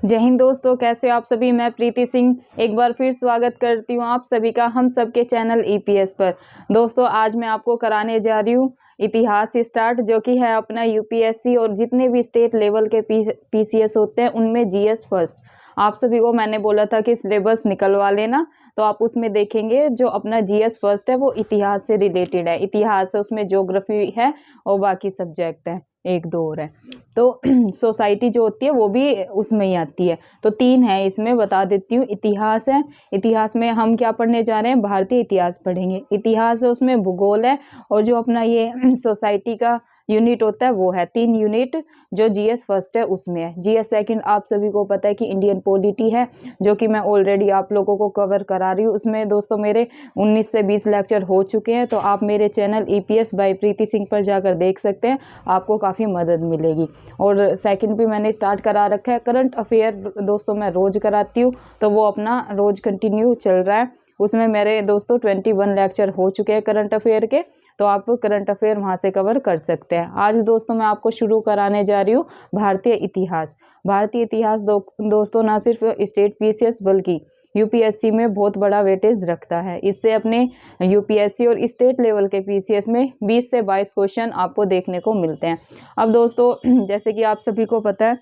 जय हिंद दोस्तों, कैसे हो आप सभी। मैं प्रीति सिंह एक बार फिर स्वागत करती हूँ आप सभी का हम सबके चैनल ईपीएस पर। दोस्तों आज मैं आपको कराने जा रही हूँ इतिहास स्टार्ट, जो कि है अपना यूपीएससी और जितने भी स्टेट लेवल के पीसीएस होते हैं उनमें जीएस फर्स्ट। आप सभी को मैंने बोला था कि सिलेबस निकलवा लेना, तो आप उसमें देखेंगे जो अपना जीएस फर्स्ट है वो इतिहास से रिलेटेड है। इतिहास है, उसमें ज्योग्राफी है और बाकी सब्जेक्ट है, एक दो और है। तो सोसाइटी जो होती है वो भी उसमें ही आती है। तो तीन है इसमें, बता देती हूँ। इतिहास है, इतिहास में हम क्या पढ़ने जा रहे हैं, भारतीय इतिहास पढ़ेंगे। इतिहास है, उसमें भूगोल है, और जो अपना ये सोसाइटी का यूनिट होता है वो है 3 यूनिट जो जीएस फर्स्ट है उसमें है। जीएस सेकंड आप सभी को पता है कि इंडियन पॉलिटी है, जो कि मैं ऑलरेडी आप लोगों को कवर करा रही हूँ। उसमें दोस्तों मेरे 19 से 20 लेक्चर हो चुके हैं, तो आप मेरे चैनल ईपीएस बाय प्रीति सिंह पर जाकर देख सकते हैं, आपको काफ़ी मदद मिलेगी। और सेकंड भी मैंने स्टार्ट करा रखा है। करंट अफेयर दोस्तों मैं रोज़ कराती हूँ, तो वो अपना रोज़ कंटिन्यू चल रहा है। उसमें मेरे दोस्तों 21 लेक्चर हो चुके हैं करंट अफेयर के, तो आप करंट अफेयर वहाँ से कवर कर सकते हैं। आज दोस्तों मैं आपको शुरू कराने जा रही हूँ भारतीय इतिहास। भारतीय इतिहास दोस्तों ना सिर्फ स्टेट पीसीएस बल्कि यूपीएससी में बहुत बड़ा वेटेज रखता है। इससे अपने यूपीएससी और स्टेट लेवल के पीसीएस में 20 से 22 क्वेश्चन आपको देखने को मिलते हैं। अब दोस्तों जैसे कि आप सभी को पता है,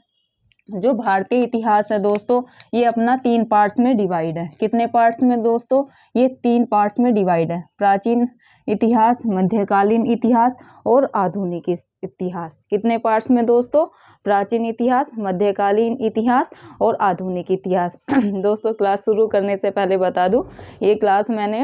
जो भारतीय इतिहास है दोस्तों ये अपना 3 पार्ट्स में डिवाइड है। कितने पार्ट्स में दोस्तों, ये 3 पार्ट्स में डिवाइड है। प्राचीन इतिहास, मध्यकालीन इतिहास और आधुनिक इतिहास। कितने पार्ट्स में दोस्तों, प्राचीन इतिहास, मध्यकालीन इतिहास और आधुनिक इतिहास। दोस्तों क्लास शुरू करने से पहले बता दूं, ये क्लास मैंने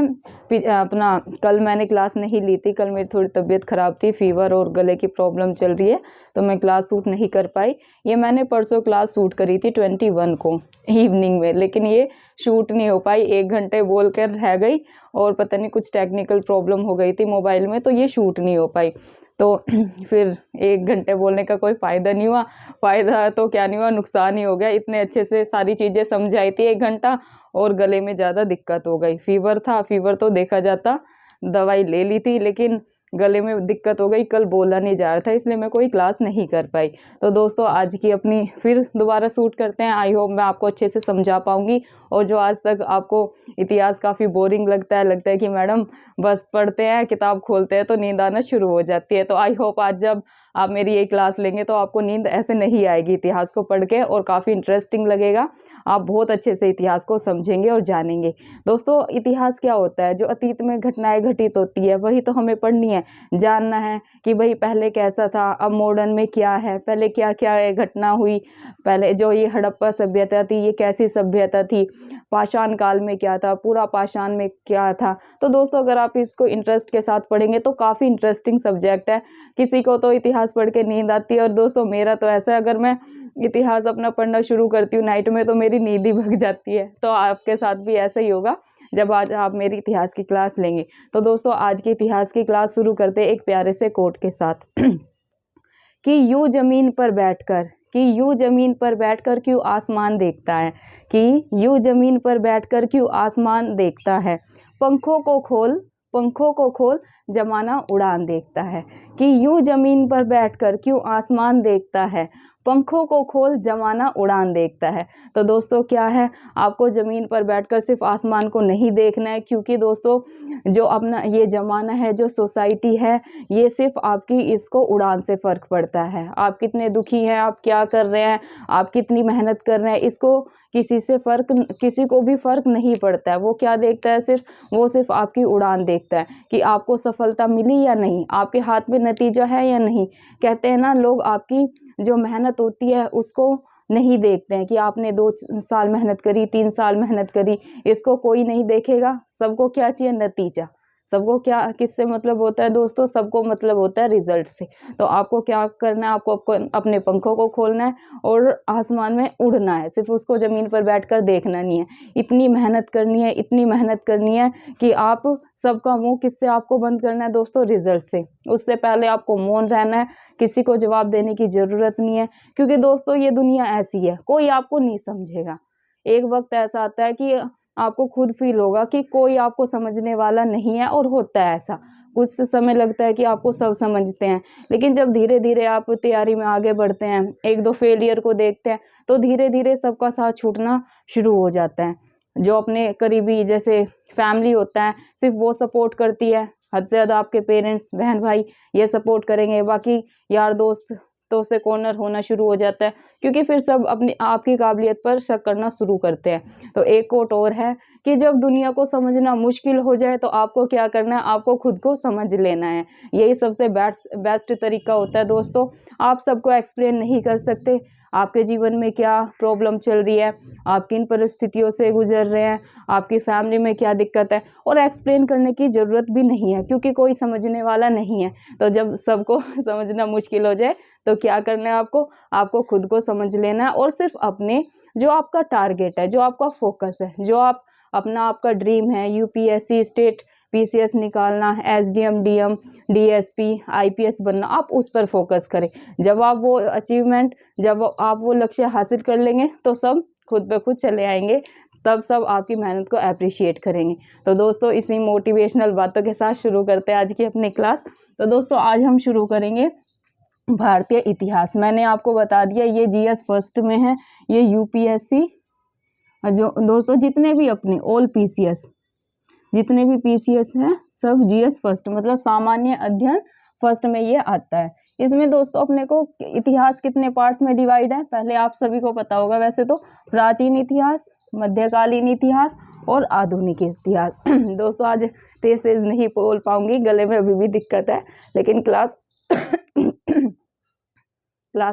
अपना कल मैंने क्लास नहीं ली थी। कल मेरी थोड़ी तबीयत ख़राब थी, फीवर और गले की प्रॉब्लम चल रही है, तो मैं क्लास शूट नहीं कर पाई। ये मैंने परसों क्लास शूट करी थी 21 को इवनिंग में, लेकिन ये शूट नहीं हो पाई। 1 घंटे बोल कर रह गई और पता नहीं कुछ टेक्निकल प्रॉब्लम हो गई थी मोबाइल में, तो ये शूट नहीं हो पाई। तो फिर 1 घंटे बोलने का कोई फ़ायदा नहीं हुआ। फ़ायदा तो क्या नहीं हुआ, नुकसान ही हो गया। इतने अच्छे से सारी चीज़ें समझाई थी 1 घंटा, और गले में ज़्यादा दिक्कत हो गई। फीवर था, फीवर तो देखा जाता, दवाई ले ली थी, लेकिन गले में दिक्कत हो गई। कल बोला नहीं जा रहा था, इसलिए मैं कोई क्लास नहीं कर पाई। तो दोस्तों आज की अपनी फिर दोबारा शूट करते हैं। आई होप मैं आपको अच्छे से समझा पाऊंगी। और जो आज तक आपको इतिहास काफ़ी बोरिंग लगता है कि मैडम बस पढ़ते हैं, किताब खोलते हैं तो नींद आना शुरू हो जाती है, तो आई होप आज जब आप मेरी ये क्लास लेंगे तो आपको नींद ऐसे नहीं आएगी इतिहास को पढ़ के, और काफ़ी इंटरेस्टिंग लगेगा। आप बहुत अच्छे से इतिहास को समझेंगे और जानेंगे। दोस्तों इतिहास क्या होता है, जो अतीत में घटनाएं घटित होती है वही तो हमें पढ़नी है, जानना है कि भाई पहले कैसा था, अब मॉडर्न में क्या है, पहले क्या क्या घटना हुई। पहले जो ये हड़प्पा सभ्यता थी ये कैसी सभ्यता थी, पाषाण काल में क्या था, पूरा पाषाण में क्या था। तो दोस्तों अगर आप इसको इंटरेस्ट के साथ पढ़ेंगे तो काफ़ी इंटरेस्टिंग सब्जेक्ट है। किसी को तो इतिहास पढ़ के नींद आती है, और दोस्तों मेरा तो ऐसा है, अगर मैं इतिहास अपना पढ़ना शुरू करती हूँ नाइट में तो मेरी नींद ही भग जाती है। तो आपके साथ भी ऐसा ही होगा जब आज आप मेरी इतिहास की क्लास लेंगे। तो दोस्तों आज की इतिहास की क्लास शुरू करते हैं एक प्यारे से कोट के साथ। कि यूं जमीन पर बैठकर, कि यूं जमीन पर बैठकर क्यों आसमान देखता है, कि यूं जमीन पर बैठकर क्यों आसमान देखता है, पंखों को खोल, पंखों को खोल, जमाना उड़ान देखता है। कि यूं जमीन पर बैठकर क्यों आसमान देखता है, पंखों को खोल, जमाना उड़ान देखता है। तो दोस्तों क्या है, आपको ज़मीन पर बैठकर सिर्फ आसमान को नहीं देखना है, क्योंकि दोस्तों जो अपना ये ज़माना है, जो सोसाइटी है, ये सिर्फ आपकी इसको उड़ान से फ़र्क पड़ता है। आप कितने दुखी हैं, आप क्या कर रहे हैं, आप कितनी मेहनत कर रहे हैं, इसको किसी को भी फ़र्क नहीं पड़ता है। वो क्या देखता है, वो सिर्फ आपकी उड़ान देखता है कि आपको सफलता मिली या नहीं, आपके हाथ में नतीजा है या नहीं। कहते हैं ना लोग, आपकी जो मेहनत होती है उसको नहीं देखते हैं कि आपने 2 साल मेहनत करी, 3 साल मेहनत करी, इसको कोई नहीं देखेगा। सबको क्या चाहिए, नतीजा। सबको क्या, किससे मतलब होता है दोस्तों, सबको मतलब होता है रिजल्ट से। तो आपको क्या करना है, आपको अपने पंखों को खोलना है और आसमान में उड़ना है, सिर्फ उसको ज़मीन पर बैठकर देखना नहीं है। इतनी मेहनत करनी है, इतनी मेहनत करनी है कि आप सबका मुंह किससे आपको बंद करना है दोस्तों, रिजल्ट से। उससे पहले आपको मौन रहना है, किसी को जवाब देने की ज़रूरत नहीं है, क्योंकि दोस्तों ये दुनिया ऐसी है, कोई आपको नहीं समझेगा। एक वक्त ऐसा आता है कि आपको खुद फील होगा कि कोई आपको समझने वाला नहीं है, और होता है ऐसा। कुछ समय लगता है कि आपको सब समझते हैं, लेकिन जब धीरे धीरे आप तैयारी में आगे बढ़ते हैं, एक दो फेलियर को देखते हैं, तो धीरे धीरे सबका साथ छूटना शुरू हो जाता है। जो अपने करीबी जैसे फैमिली होता है, सिर्फ वो सपोर्ट करती है, हद से ज़्यादा आपके पेरेंट्स, बहन भाई ये सपोर्ट करेंगे, बाकी यार दोस्त तो से कॉर्नर होना शुरू हो जाता है, क्योंकि फिर सब अपनी आपकी काबिलियत पर शक करना शुरू करते हैं। तो एक कोट और है कि जब दुनिया को समझना मुश्किल हो जाए तो आपको क्या करना है, आपको खुद को समझ लेना है। यही सबसे बेस्ट तरीका होता है दोस्तों। आप सबको एक्सप्लेन नहीं कर सकते आपके जीवन में क्या प्रॉब्लम चल रही है, आप किन परिस्थितियों से गुजर रहे हैं, आपकी फैमिली में क्या दिक्कत है, और एक्सप्लेन करने की ज़रूरत भी नहीं है, क्योंकि कोई समझने वाला नहीं है। तो जब सबको समझना मुश्किल हो जाए तो क्या करना है, आपको खुद को समझ लेना है, और सिर्फ अपने जो आपका टारगेट है, जो आपका फोकस है, जो आपका ड्रीम है, यूपीएससी, स्टेट पीसीएस निकालना, एसडीएम, डीएम, डीएसपी, आईपीएस बनना, आप उस पर फोकस करें। जब आप वो लक्ष्य हासिल कर लेंगे तो सब खुद ब खुद चले आएंगे, तब सब आपकी मेहनत को अप्रिशिएट करेंगे। तो दोस्तों, इसी मोटिवेशनल बातों के साथ शुरू करते हैं आज की अपनी क्लास। तो दोस्तों, आज हम शुरू करेंगे भारतीय इतिहास। मैंने आपको बता दिया ये जीएस फर्स्ट में है, ये यूपीएससी, जो दोस्तों जितने भी अपने ऑल पीसीएस, जितने भी पीसीएस हैं, सब जीएस फर्स्ट मतलब सामान्य अध्ययन फर्स्ट में ये आता है। इसमें दोस्तों अपने को इतिहास कितने पार्ट्स में डिवाइड है, पहले आप सभी को पता होगा वैसे तो, प्राचीन इतिहास, मध्यकालीन इतिहास और आधुनिक इतिहास। दोस्तों, आज तेज तेज नहीं बोल पाऊंगी, गले में अभी भी दिक्कत है, लेकिन क्लास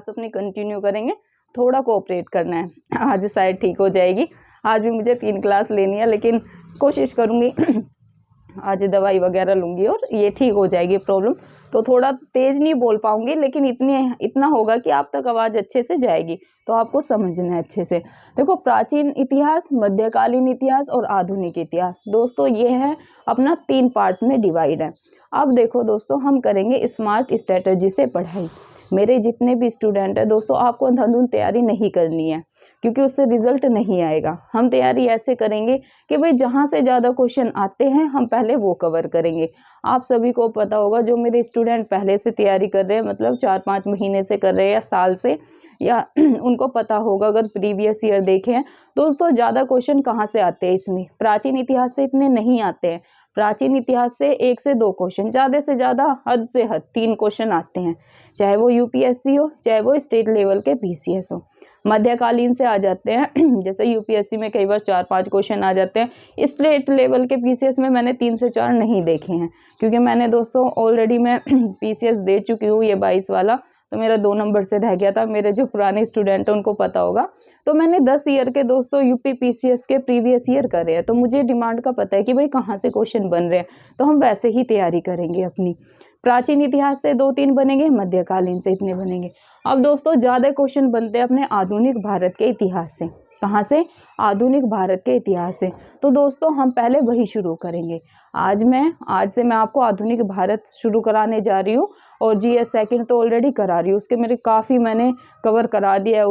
अपनी कंटिन्यू करेंगे। थोड़ा कोऑपरेट करना है, आज शायद ठीक हो जाएगी। आज भी मुझे 3 क्लास लेनी है, लेकिन कोशिश करूंगी आज दवाई वगैरह लूंगी और ये ठीक हो जाएगी प्रॉब्लम। तो थोड़ा तेज नहीं बोल पाऊंगी, लेकिन इतना होगा कि आप तक आवाज़ अच्छे से जाएगी, तो आपको समझना है अच्छे से। देखो, प्राचीन इतिहास, मध्यकालीन इतिहास और आधुनिक इतिहास, दोस्तों ये है अपना 3 पार्ट्स में डिवाइड है। अब देखो दोस्तों, हम करेंगे स्मार्ट स्ट्रेटजी से पढ़ाई। मेरे जितने भी स्टूडेंट हैं दोस्तों, आपको अंधाधुंध तैयारी नहीं करनी है, क्योंकि उससे रिजल्ट नहीं आएगा। हम तैयारी ऐसे करेंगे कि भाई जहाँ से ज़्यादा क्वेश्चन आते हैं हम पहले वो कवर करेंगे। आप सभी को पता होगा, जो मेरे स्टूडेंट पहले से तैयारी कर रहे हैं, मतलब 4-5 महीने से कर रहे हैं या साल से, या उनको पता होगा अगर प्रीवियस ईयर देखें दोस्तों, ज़्यादा क्वेश्चन कहाँ से आते हैं इसमें, प्राचीन इतिहास से इतने नहीं आते हैं। प्राचीन इतिहास से 1 से 2 क्वेश्चन, ज़्यादा से ज़्यादा, हद से हद 3 क्वेश्चन आते हैं, चाहे वो यूपीएससी हो, चाहे वो स्टेट लेवल के पीसीएस हो। मध्यकालीन से आ जाते हैं, जैसे यूपीएससी में कई बार 4-5 क्वेश्चन आ जाते हैं। स्टेट लेवल के पीसीएस में मैंने 3 से 4 नहीं देखे हैं, क्योंकि मैंने दोस्तों ऑलरेडी मैं पीसीएस दे चुकी हूँ, ये 22 वाला, तो मेरा 2 नंबर से रह गया था। मेरे जो पुराने स्टूडेंट हैं उनको पता होगा। तो मैंने 10 ईयर के दोस्तों यूपी पीसीएस के प्रीवियस ईयर करे हैं, तो मुझे डिमांड का पता है कि भाई कहाँ से क्वेश्चन बन रहे हैं, तो हम वैसे ही तैयारी करेंगे अपनी। प्राचीन इतिहास से 2-3 बनेंगे, मध्यकालीन से इतने बनेंगे। अब दोस्तों, ज़्यादा क्वेश्चन बनते हैं अपने आधुनिक भारत के इतिहास से। कहाँ से? आधुनिक भारत के इतिहास से। तो दोस्तों, हम पहले वही शुरू करेंगे। आज से मैं आपको आधुनिक भारत शुरू कराने जा रही हूँ, और जीएस सेकंड तो ऑलरेडी करा रही हूँ, उसके मेरे काफ़ी मैंने कवर करा दिया है।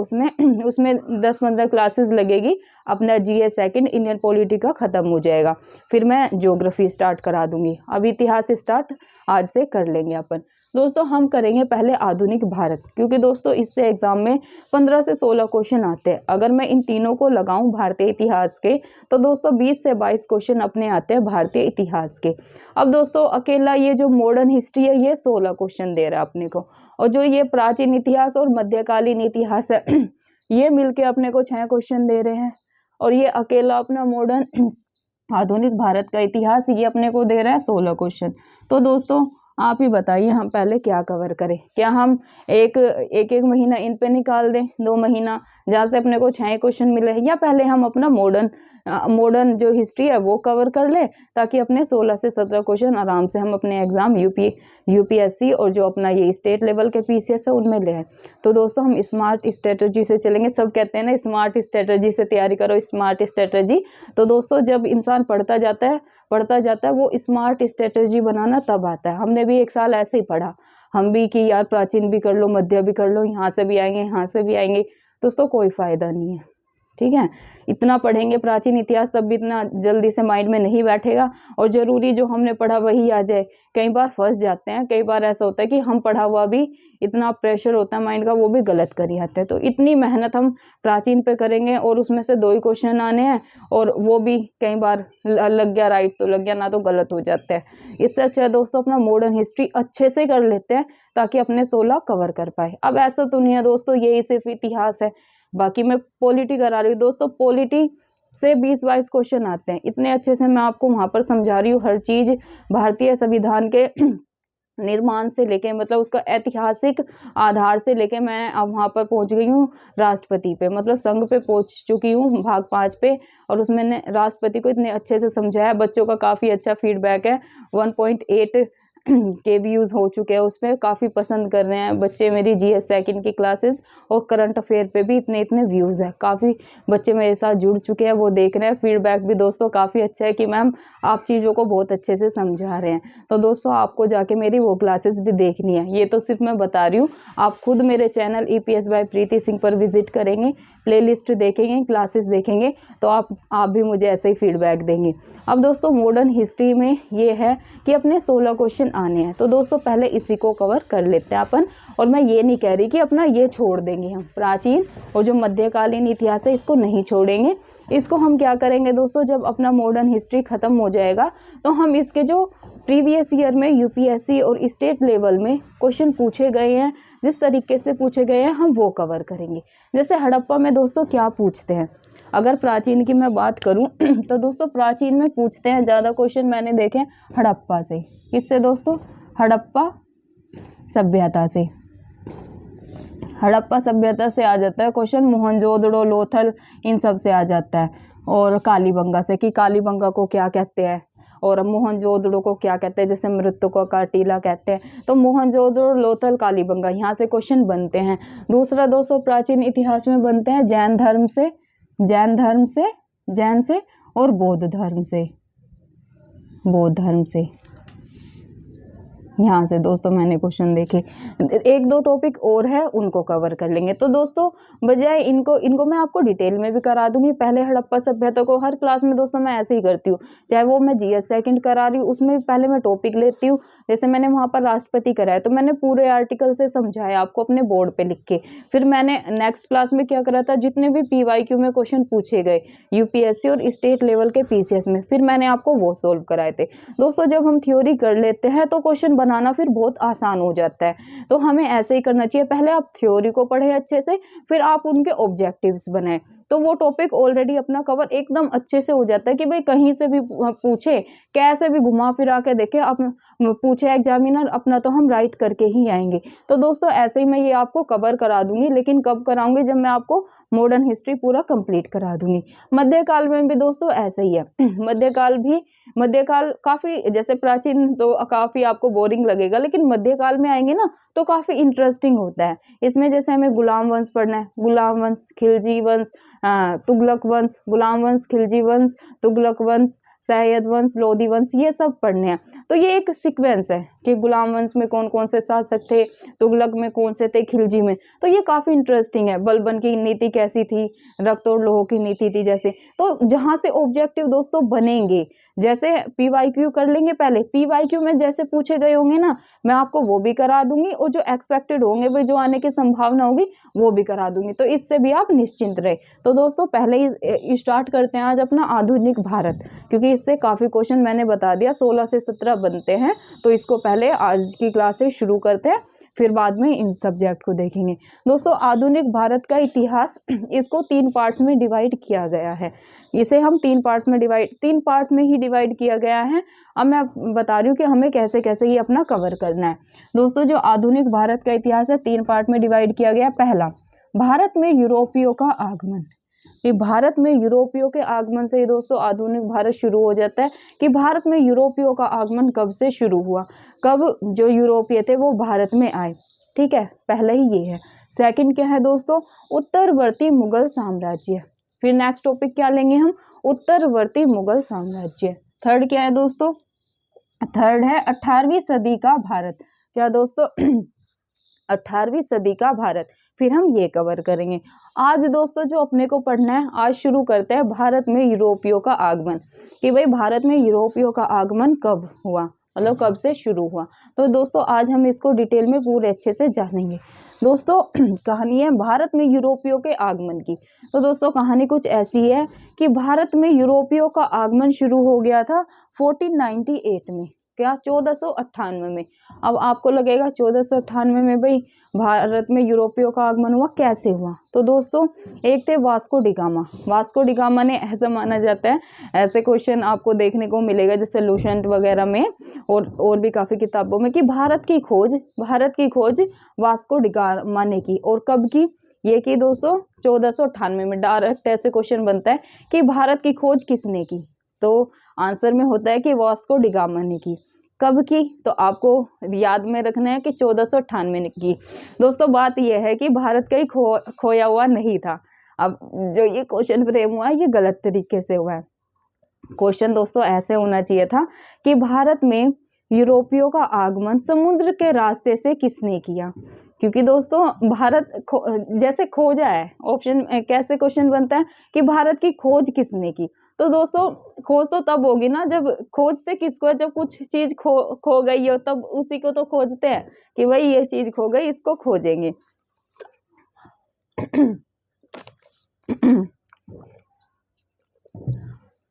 उसमें 10-15 क्लासेस लगेगी, अपना जीएस सेकंड इंडियन पॉलिटी का ख़त्म हो जाएगा, फिर मैं ज्योग्राफी स्टार्ट करा दूंगी। अब इतिहास स्टार्ट आज से कर लेंगे अपन। दोस्तों, हम करेंगे पहले आधुनिक भारत, क्योंकि दोस्तों इससे एग्जाम में 15 से 16 क्वेश्चन आते हैं। अगर मैं इन तीनों को लगाऊं भारतीय इतिहास के, तो दोस्तों 20 से 22 क्वेश्चन अपने आते हैं भारतीय इतिहास के। अब दोस्तों, अकेला ये जो मॉडर्न हिस्ट्री है, ये 16 क्वेश्चन दे रहा है अपने को, और जो ये प्राचीन इतिहास और मध्यकालीन इतिहास है ये मिलके अपने को 6 क्वेश्चन दे रहे हैं, और ये अकेला अपना मॉडर्न आधुनिक भारत का इतिहास ये अपने को दे रहा है 16 क्वेश्चन। तो दोस्तों, आप ही बताइए हम पहले क्या कवर करें। क्या हम एक महीना इन पे निकाल दें, 2 महीना, जहाँ से अपने को 6 क्वेश्चन मिले, या पहले हम अपना मॉडर्न जो हिस्ट्री है वो कवर कर लें, ताकि अपने 16 से 17 क्वेश्चन आराम से हम अपने एग्जाम यूपीएससी और जो अपना ये स्टेट लेवल के पीसीएस है उनमें ले आए। तो दोस्तों, हम स्मार्ट स्ट्रेटजी से चलेंगे। सब कहते हैं ना स्मार्ट स्ट्रेटजी से तैयारी करो, स्मार्ट स्ट्रेटजी। तो दोस्तों, जब इंसान पढ़ता जाता है वो स्मार्ट स्ट्रेटजी बनाना तब आता है। हमने भी 1 साल ऐसे ही पढ़ा, हम भी कि यार प्राचीन भी कर लो, मध्य भी कर लो, यहाँ से भी आएंगे, यहाँ से भी आएंगे। दोस्तों, कोई फ़ायदा नहीं है, ठीक है। इतना पढ़ेंगे प्राचीन इतिहास तब भी इतना जल्दी से माइंड में नहीं बैठेगा, और ज़रूरी जो हमने पढ़ा वही आ जाए। कई बार फंस जाते हैं, कई बार ऐसा होता है कि हम पढ़ा हुआ भी इतना प्रेशर होता है माइंड का, वो भी गलत कर ही आते हैं। तो इतनी मेहनत हम प्राचीन पे करेंगे और उसमें से 2 ही क्वेश्चन आने हैं, और वो भी कई बार लग गया राइट तो लग गया, ना तो गलत हो जाता है। इससे अच्छा है दोस्तों अपना मॉडर्न हिस्ट्री अच्छे से कर लेते हैं ताकि अपने 16 कवर कर पाए। अब ऐसा तो नहीं है दोस्तों यही सिर्फ इतिहास है, बाकी मैं पॉलिटी करा रही हूँ दोस्तों। पॉलिटी से 20-22 क्वेश्चन आते हैं, इतने अच्छे से मैं आपको वहाँ पर समझा रही हूँ हर चीज़। भारतीय संविधान के निर्माण से लेके, मतलब उसका ऐतिहासिक आधार से लेके मैं अब वहाँ पर पहुँच गई हूँ राष्ट्रपति पे, मतलब संघ पे पहुँच चुकी हूँ भाग 5 पे, और उसमें ने राष्ट्रपति को इतने अच्छे से समझाया। बच्चों का काफ़ी अच्छा फीडबैक है, 1.8 के व्यूज़ हो चुके हैं, उसमें काफ़ी पसंद कर रहे हैं बच्चे मेरी GS सेकंड की क्लासेस, और करंट अफेयर पे भी इतने व्यूज़ हैं। काफ़ी बच्चे मेरे साथ जुड़ चुके हैं, वो देख रहे हैं। फीडबैक भी दोस्तों काफ़ी अच्छा है कि मैम आप चीज़ों को बहुत अच्छे से समझा रहे हैं। तो दोस्तों आपको जाके मेरी वो क्लासेस भी देखनी है, ये तो सिर्फ मैं बता रही हूँ। आप खुद मेरे चैनल EPS बाय प्रीति सिंह पर विजिट करेंगे, प्लेलिस्ट देखेंगे, क्लासेस देखेंगे, तो आप भी मुझे ऐसे ही फीडबैक देंगे। अब दोस्तों मॉडर्न हिस्ट्री में ये है कि अपने 16 क्वेश्चन आने हैं, तो दोस्तों पहले इसी को कवर कर लेते हैं अपन। और मैं ये नहीं कह रही कि अपना ये छोड़ देंगे, हम प्राचीन और जो मध्यकालीन इतिहास है इसको नहीं छोड़ेंगे। इसको हम क्या करेंगे दोस्तों, जब अपना मॉडर्न हिस्ट्री खत्म हो जाएगा तो हम इसके जो प्रीवियस ईयर में UPSC और स्टेट लेवल में क्वेश्चन पूछे गए हैं, जिस तरीके से पूछे गए हैं हम वो कवर करेंगे। जैसे हड़प्पा में दोस्तों क्या पूछते हैं, अगर प्राचीन की मैं बात करूं तो दोस्तों प्राचीन में पूछते हैं ज़्यादा क्वेश्चन मैंने देखे हड़प्पा से। किससे दोस्तों, हड़प्पा सभ्यता से। हड़प्पा सभ्यता से आ जाता है क्वेश्चन, मोहनजोदड़ो, लोथल, इन सब से आ जाता है। और कालीबंगा से कि कालीबंगा को क्या कहते हैं, और मोहनजोदड़ो को क्या कहते हैं, जैसे मृतकों का टीला कहते हैं। तो मोहनजोदड़ो, लोथल, कालीबंगा, यहाँ से क्वेश्चन बनते हैं। दूसरा दोस्तों प्राचीन इतिहास में बनते हैं जैन धर्म से, जैन से और बौद्ध धर्म से। यहाँ से दोस्तों मैंने क्वेश्चन देखे। 1-2 टॉपिक और है उनको कवर कर लेंगे। तो दोस्तों बजाय इनको मैं आपको डिटेल में भी करा दूंगी। पहले हड़प्पा सभ्यता को हर क्लास में दोस्तों मैं ऐसे ही करती हूँ, चाहे वो मैं GS सेकंड करा रही हूँ उसमें भी पहले मैं टॉपिक लेती हूँ। जैसे मैंने वहाँ पर राष्ट्रपति कराया तो मैंने पूरे आर्टिकल से समझाया आपको अपने बोर्ड पे लिख के। फिर मैंने नेक्स्ट क्लास में क्या करा था, जितने भी PYQ में क्वेश्चन पूछे गए UPSC और स्टेट लेवल के PCS में, फिर मैंने आपको वो सोल्व कराए थे। दोस्तों जब हम थ्योरी कर लेते हैं तो क्वेश्चन बनाना फिर बहुत आसान हो जाता है। तो हमें ऐसे ही करना चाहिए, पहले आप थ्योरी को पढ़ें अच्छे से, फिर आप उनके ऑब्जेक्टिव्स बनाएं, तो वो टॉपिक ऑलरेडी अपना कवर एकदम अच्छे से हो जाता है। कि भाई कहीं से भी पूछे, कैसे भी घुमा फिरा के देखे, अब पूछे एग्जामिनर, अपना तो हम राइट करके ही आएंगे। तो दोस्तों ऐसे ही मैं ये आपको कवर करा दूंगी, लेकिन कब कराऊंगी, जब मैं आपको मॉडर्न हिस्ट्री पूरा कंप्लीट करा दूंगी। मध्यकाल में भी दोस्तों ऐसे ही है। मध्यकाल काफी, जैसे प्राचीन तो काफी आपको बोरिंग लगेगा, लेकिन मध्यकाल में आएंगे ना तो काफी इंटरेस्टिंग होता है। इसमें जैसे हमें गुलाम वंश पढ़ना है, गुलाम वंश, खिलजी वंश, तुगलक वंश, गुलाम वंश, खिलजी वंश, तुगलक वंश, सैयद वंश, लोधी वंश, ये सब पढ़ने हैं। तो ये एक सीक्वेंस है कि गुलाम वंश में कौन कौन से शासक थे, तुगलक में कौन से थे, खिलजी में। तो ये काफी इंटरेस्टिंग है। बलबन की नीति कैसी थी, रक्त और लोह की नीति थी जैसे। तो जहां से ऑब्जेक्टिव दोस्तों बनेंगे, जैसे PYQ कर लेंगे, पहले PYQ में जैसे पूछे गए होंगे ना, मैं आपको वो भी करा दूंगी, और जो एक्सपेक्टेड होंगे भाई, जो आने की संभावना होगी वो भी करा दूंगी। तो इससे भी आप निश्चिंत रहे। तो दोस्तों पहले ही स्टार्ट करते हैं आज अपना आधुनिक भारत, क्योंकि इससे काफी क्वेश्चन मैंने बता दिया 16 से 17 बनते हैं। तो इसको पहले आज की क्लास से शुरू करते हैं, फिर बाद में इन सब्जेक्ट को देखेंगे। दोस्तों आधुनिक भारत का इतिहास, इसको 3 पार्ट्स में डिवाइड किया गया है। इसे हम 3 पार्ट्स में ही डिवाइड किया गया है। अब मैं बता रही हूँ कि हमें कैसे कैसे ये अपना कवर करना है। दोस्तों जो आधुनिक भारत का इतिहास है 3 पार्ट में डिवाइड किया गया है। पहला, भारत में यूरोपियों का आगमन। ये भारत में यूरोपियों के आगमन से ही दोस्तों आधुनिक भारत शुरू हो जाता है। कि भारत में यूरोपियों का आगमन कब से शुरू हुआ, कब जो यूरोपीय थे वो भारत में आए। ठीक है, पहले ही ये है। सेकंड क्या है दोस्तों, उत्तरवर्ती मुगल साम्राज्य। फिर नेक्स्ट टॉपिक क्या लेंगे हम, उत्तरवर्ती मुगल साम्राज्य। थर्ड क्या है दोस्तों, थर्ड है 18वीं सदी का भारत। क्या दोस्तों 18वीं सदी का भारत। फिर हम ये कवर करेंगे। आज दोस्तों जो अपने को पढ़ना है, आज शुरू करते हैं भारत में यूरोपियों का आगमन, कि भाई भारत में यूरोपियों का आगमन कब हुआ, मतलब कब से शुरू हुआ। तो दोस्तों आज हम इसको डिटेल में पूरे अच्छे से जानेंगे। दोस्तों कहानी है भारत में यूरोपियों के आगमन की। तो दोस्तों कहानी कुछ ऐसी है कि भारत में यूरोपियों का आगमन शुरू हो गया था 1498 में, क्या 1498 में। अब आपको लगेगा 1498 में भाई भारत में यूरोपियों का आगमन हुआ, कैसे हुआ। तो दोस्तों एक थे वास्को डिगामा। वास्को डिगामा ने, ऐसा माना जाता है, ऐसे क्वेश्चन आपको देखने को मिलेगा जैसे लूसेंट वगैरह में और भी काफ़ी किताबों में, कि भारत की खोज वास्को डिगामा ने की। और कब की ये की दोस्तों? 1498 में। डायरेक्ट ऐसे क्वेश्चन बनता है कि भारत की खोज किसने की, तो आंसर में होता है कि वास्को डिगामा ने की। कब की? तो आपको याद में रखना है कि 1498 में की। दोस्तों बात यह है कि भारत कहीं खोया हुआ नहीं था। अब जो ये क्वेश्चन फ्रेम हुआ है ये गलत तरीके से हुआ है। क्वेश्चन दोस्तों ऐसे होना चाहिए था कि भारत में यूरोपियों का आगमन समुद्र के रास्ते से किसने किया, क्योंकि दोस्तों भारत जैसे खोजा है, ऑप्शन कैसे क्वेश्चन बनता है कि भारत की खोज किसने की। तो दोस्तों खोज तो तब होगी ना, जब खोजते किसको है, जब कुछ चीज खो गई हो तब उसी को तो खोजते हैं कि भाई ये चीज खो गई, इसको खोजेंगे।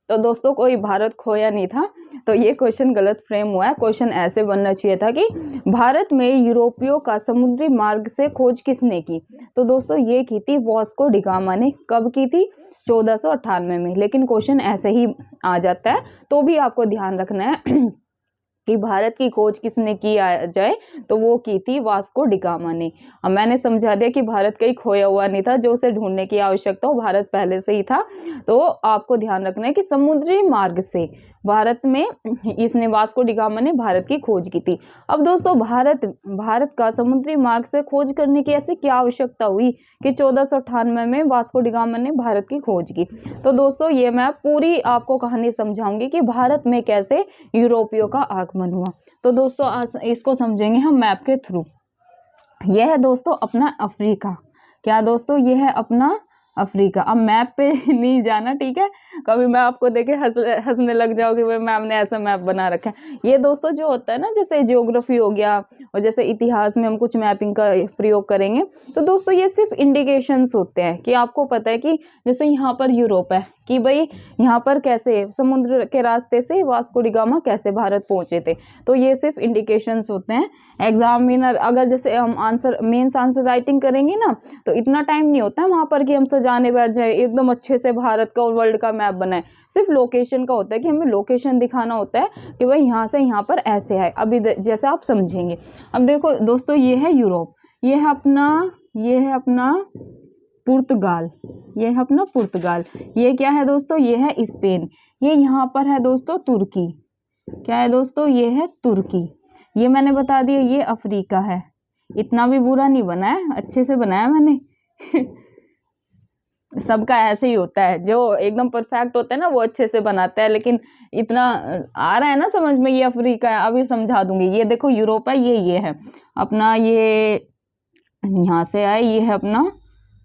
तो दोस्तों कोई भारत खोया नहीं था, तो ये क्वेश्चन गलत फ्रेम हुआ है। क्वेश्चन ऐसे बनना चाहिए था कि भारत में यूरोपियों का समुद्री मार्ग से खोज किसने की। तो दोस्तों ये की थी वास्को डिगामा ने। कब की थी? 1498 में। लेकिन क्वेश्चन ऐसे ही आ जाता है, तो भी आपको ध्यान रखना है कि भारत की खोज किसने की जाए, तो वो की थी वास्को डिगामा ने। अब मैंने समझा दिया कि भारत कहीं खोया हुआ नहीं था, जो उसे ढूंढने की आवश्यकता हो, भारत पहले से ही था। तो आपको ध्यान रखना है कि समुद्री मार्ग से भारत में इसने, वास्को डिगामा ने भारत की खोज की थी। अब दोस्तों भारत का समुद्री मार्ग से खोज करने की ऐसी क्या आवश्यकता हुई कि 1498 में वास्को डिगामा ने भारत की खोज की। तो दोस्तों ये मैं पूरी आपको कहानी समझाऊंगी कि भारत में कैसे यूरोपियों का आगमन हुआ। तो दोस्तों इसको समझेंगे हम मैप के थ्रू। यह है दोस्तों अपना अफ्रीका। क्या दोस्तों? ये है अपना अफ्रीका। अब मैप पे नहीं जाना, ठीक है? कभी मैं आपको देखे हंसने लग जाओगे, भाई मैम ने ऐसा मैप बना रखा है। ये दोस्तों जो होता है ना, जैसे ज्योग्राफी हो गया और जैसे इतिहास में हम कुछ मैपिंग का प्रयोग करेंगे, तो दोस्तों ये सिर्फ इंडिकेशंस होते हैं कि आपको पता है कि जैसे यहाँ पर यूरोप है, कि भाई यहाँ पर कैसे समुद्र के रास्ते से वास्को डिगामा कैसे भारत पहुंचे थे। तो ये सिर्फ इंडिकेशंस होते हैं। एग्जामिनर अगर जैसे हम मेंस आंसर राइटिंग करेंगे ना, तो इतना टाइम नहीं होता है वहाँ पर कि हम सजाने बैठ जाए एकदम अच्छे से भारत का और वर्ल्ड का मैप बनाए। सिर्फ लोकेशन का होता है कि हमें लोकेशन दिखाना होता है कि भाई यहाँ से यहाँ पर ऐसे है। अभी जैसे आप समझेंगे। अब देखो दोस्तों ये है यूरोप, ये है अपना पुर्तगाल, ये है अपना पुर्तगाल। ये क्या है दोस्तों? ये है स्पेन। ये यहाँ पर है दोस्तों तुर्की। क्या है दोस्तों? ये है तुर्की। ये मैंने बता दिया, ये अफ्रीका है। इतना भी बुरा नहीं बनाया, अच्छे से बनाया मैंने। सबका ऐसे ही होता है, जो एकदम परफेक्ट होता है ना वो अच्छे से बनाता है, लेकिन इतना आ रहा है ना समझ में, ये अफ्रीका है। अभी समझा दूंगी। ये देखो यूरोप है, ये है अपना, ये यहाँ से आए, ये है अपना,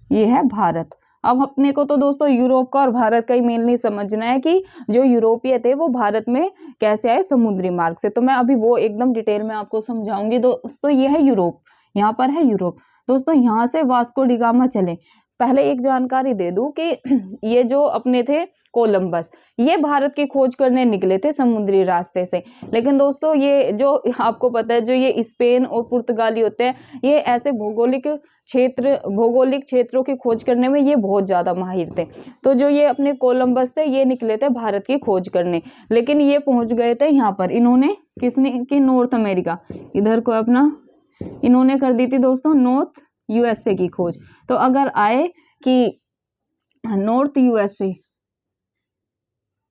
ये है भारत। अब अपने को तो दोस्तों यूरोप का और भारत का ही मेनली समझना है कि जो यूरोपीय थे वो भारत में कैसे आए, समुद्री मार्ग से। तो मैं अभी वो एकदम डिटेल में आपको समझाऊंगी। दोस्तों ये है यूरोप, यहाँ पर है यूरोप। दोस्तों यहाँ से वास्को डिगामा चले। पहले एक जानकारी दे दूं कि ये जो अपने थे कोलंबस, ये भारत की खोज करने निकले थे समुद्री रास्ते से। लेकिन दोस्तों ये जो आपको पता है, जो ये स्पेन और पुर्तगाली होते हैं, ये ऐसे भौगोलिक क्षेत्रों की खोज करने में ये बहुत ज़्यादा माहिर थे। तो जो ये अपने कोलंबस थे, ये निकले थे भारत की खोज करने, लेकिन ये पहुंच गए थे यहाँ पर। इन्होंने किसने की? नॉर्थ अमेरिका, इधर को अपना इन्होंने कर दी थी दोस्तों नॉर्थ यूएसए की खोज। तो अगर आए कि नॉर्थ यूएसए,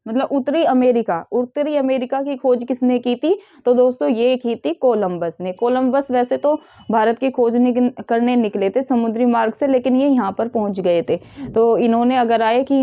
मतलब उत्तरी अमेरिका की खोज किसने की थी? तो दोस्तों ये की थी कोलंबस ने। कोलंबस वैसे तो भारत की खोज करने निकले थे समुद्री मार्ग से, लेकिन ये यहाँ पर पहुंच गए थे। तो इन्होंने अगर आए कि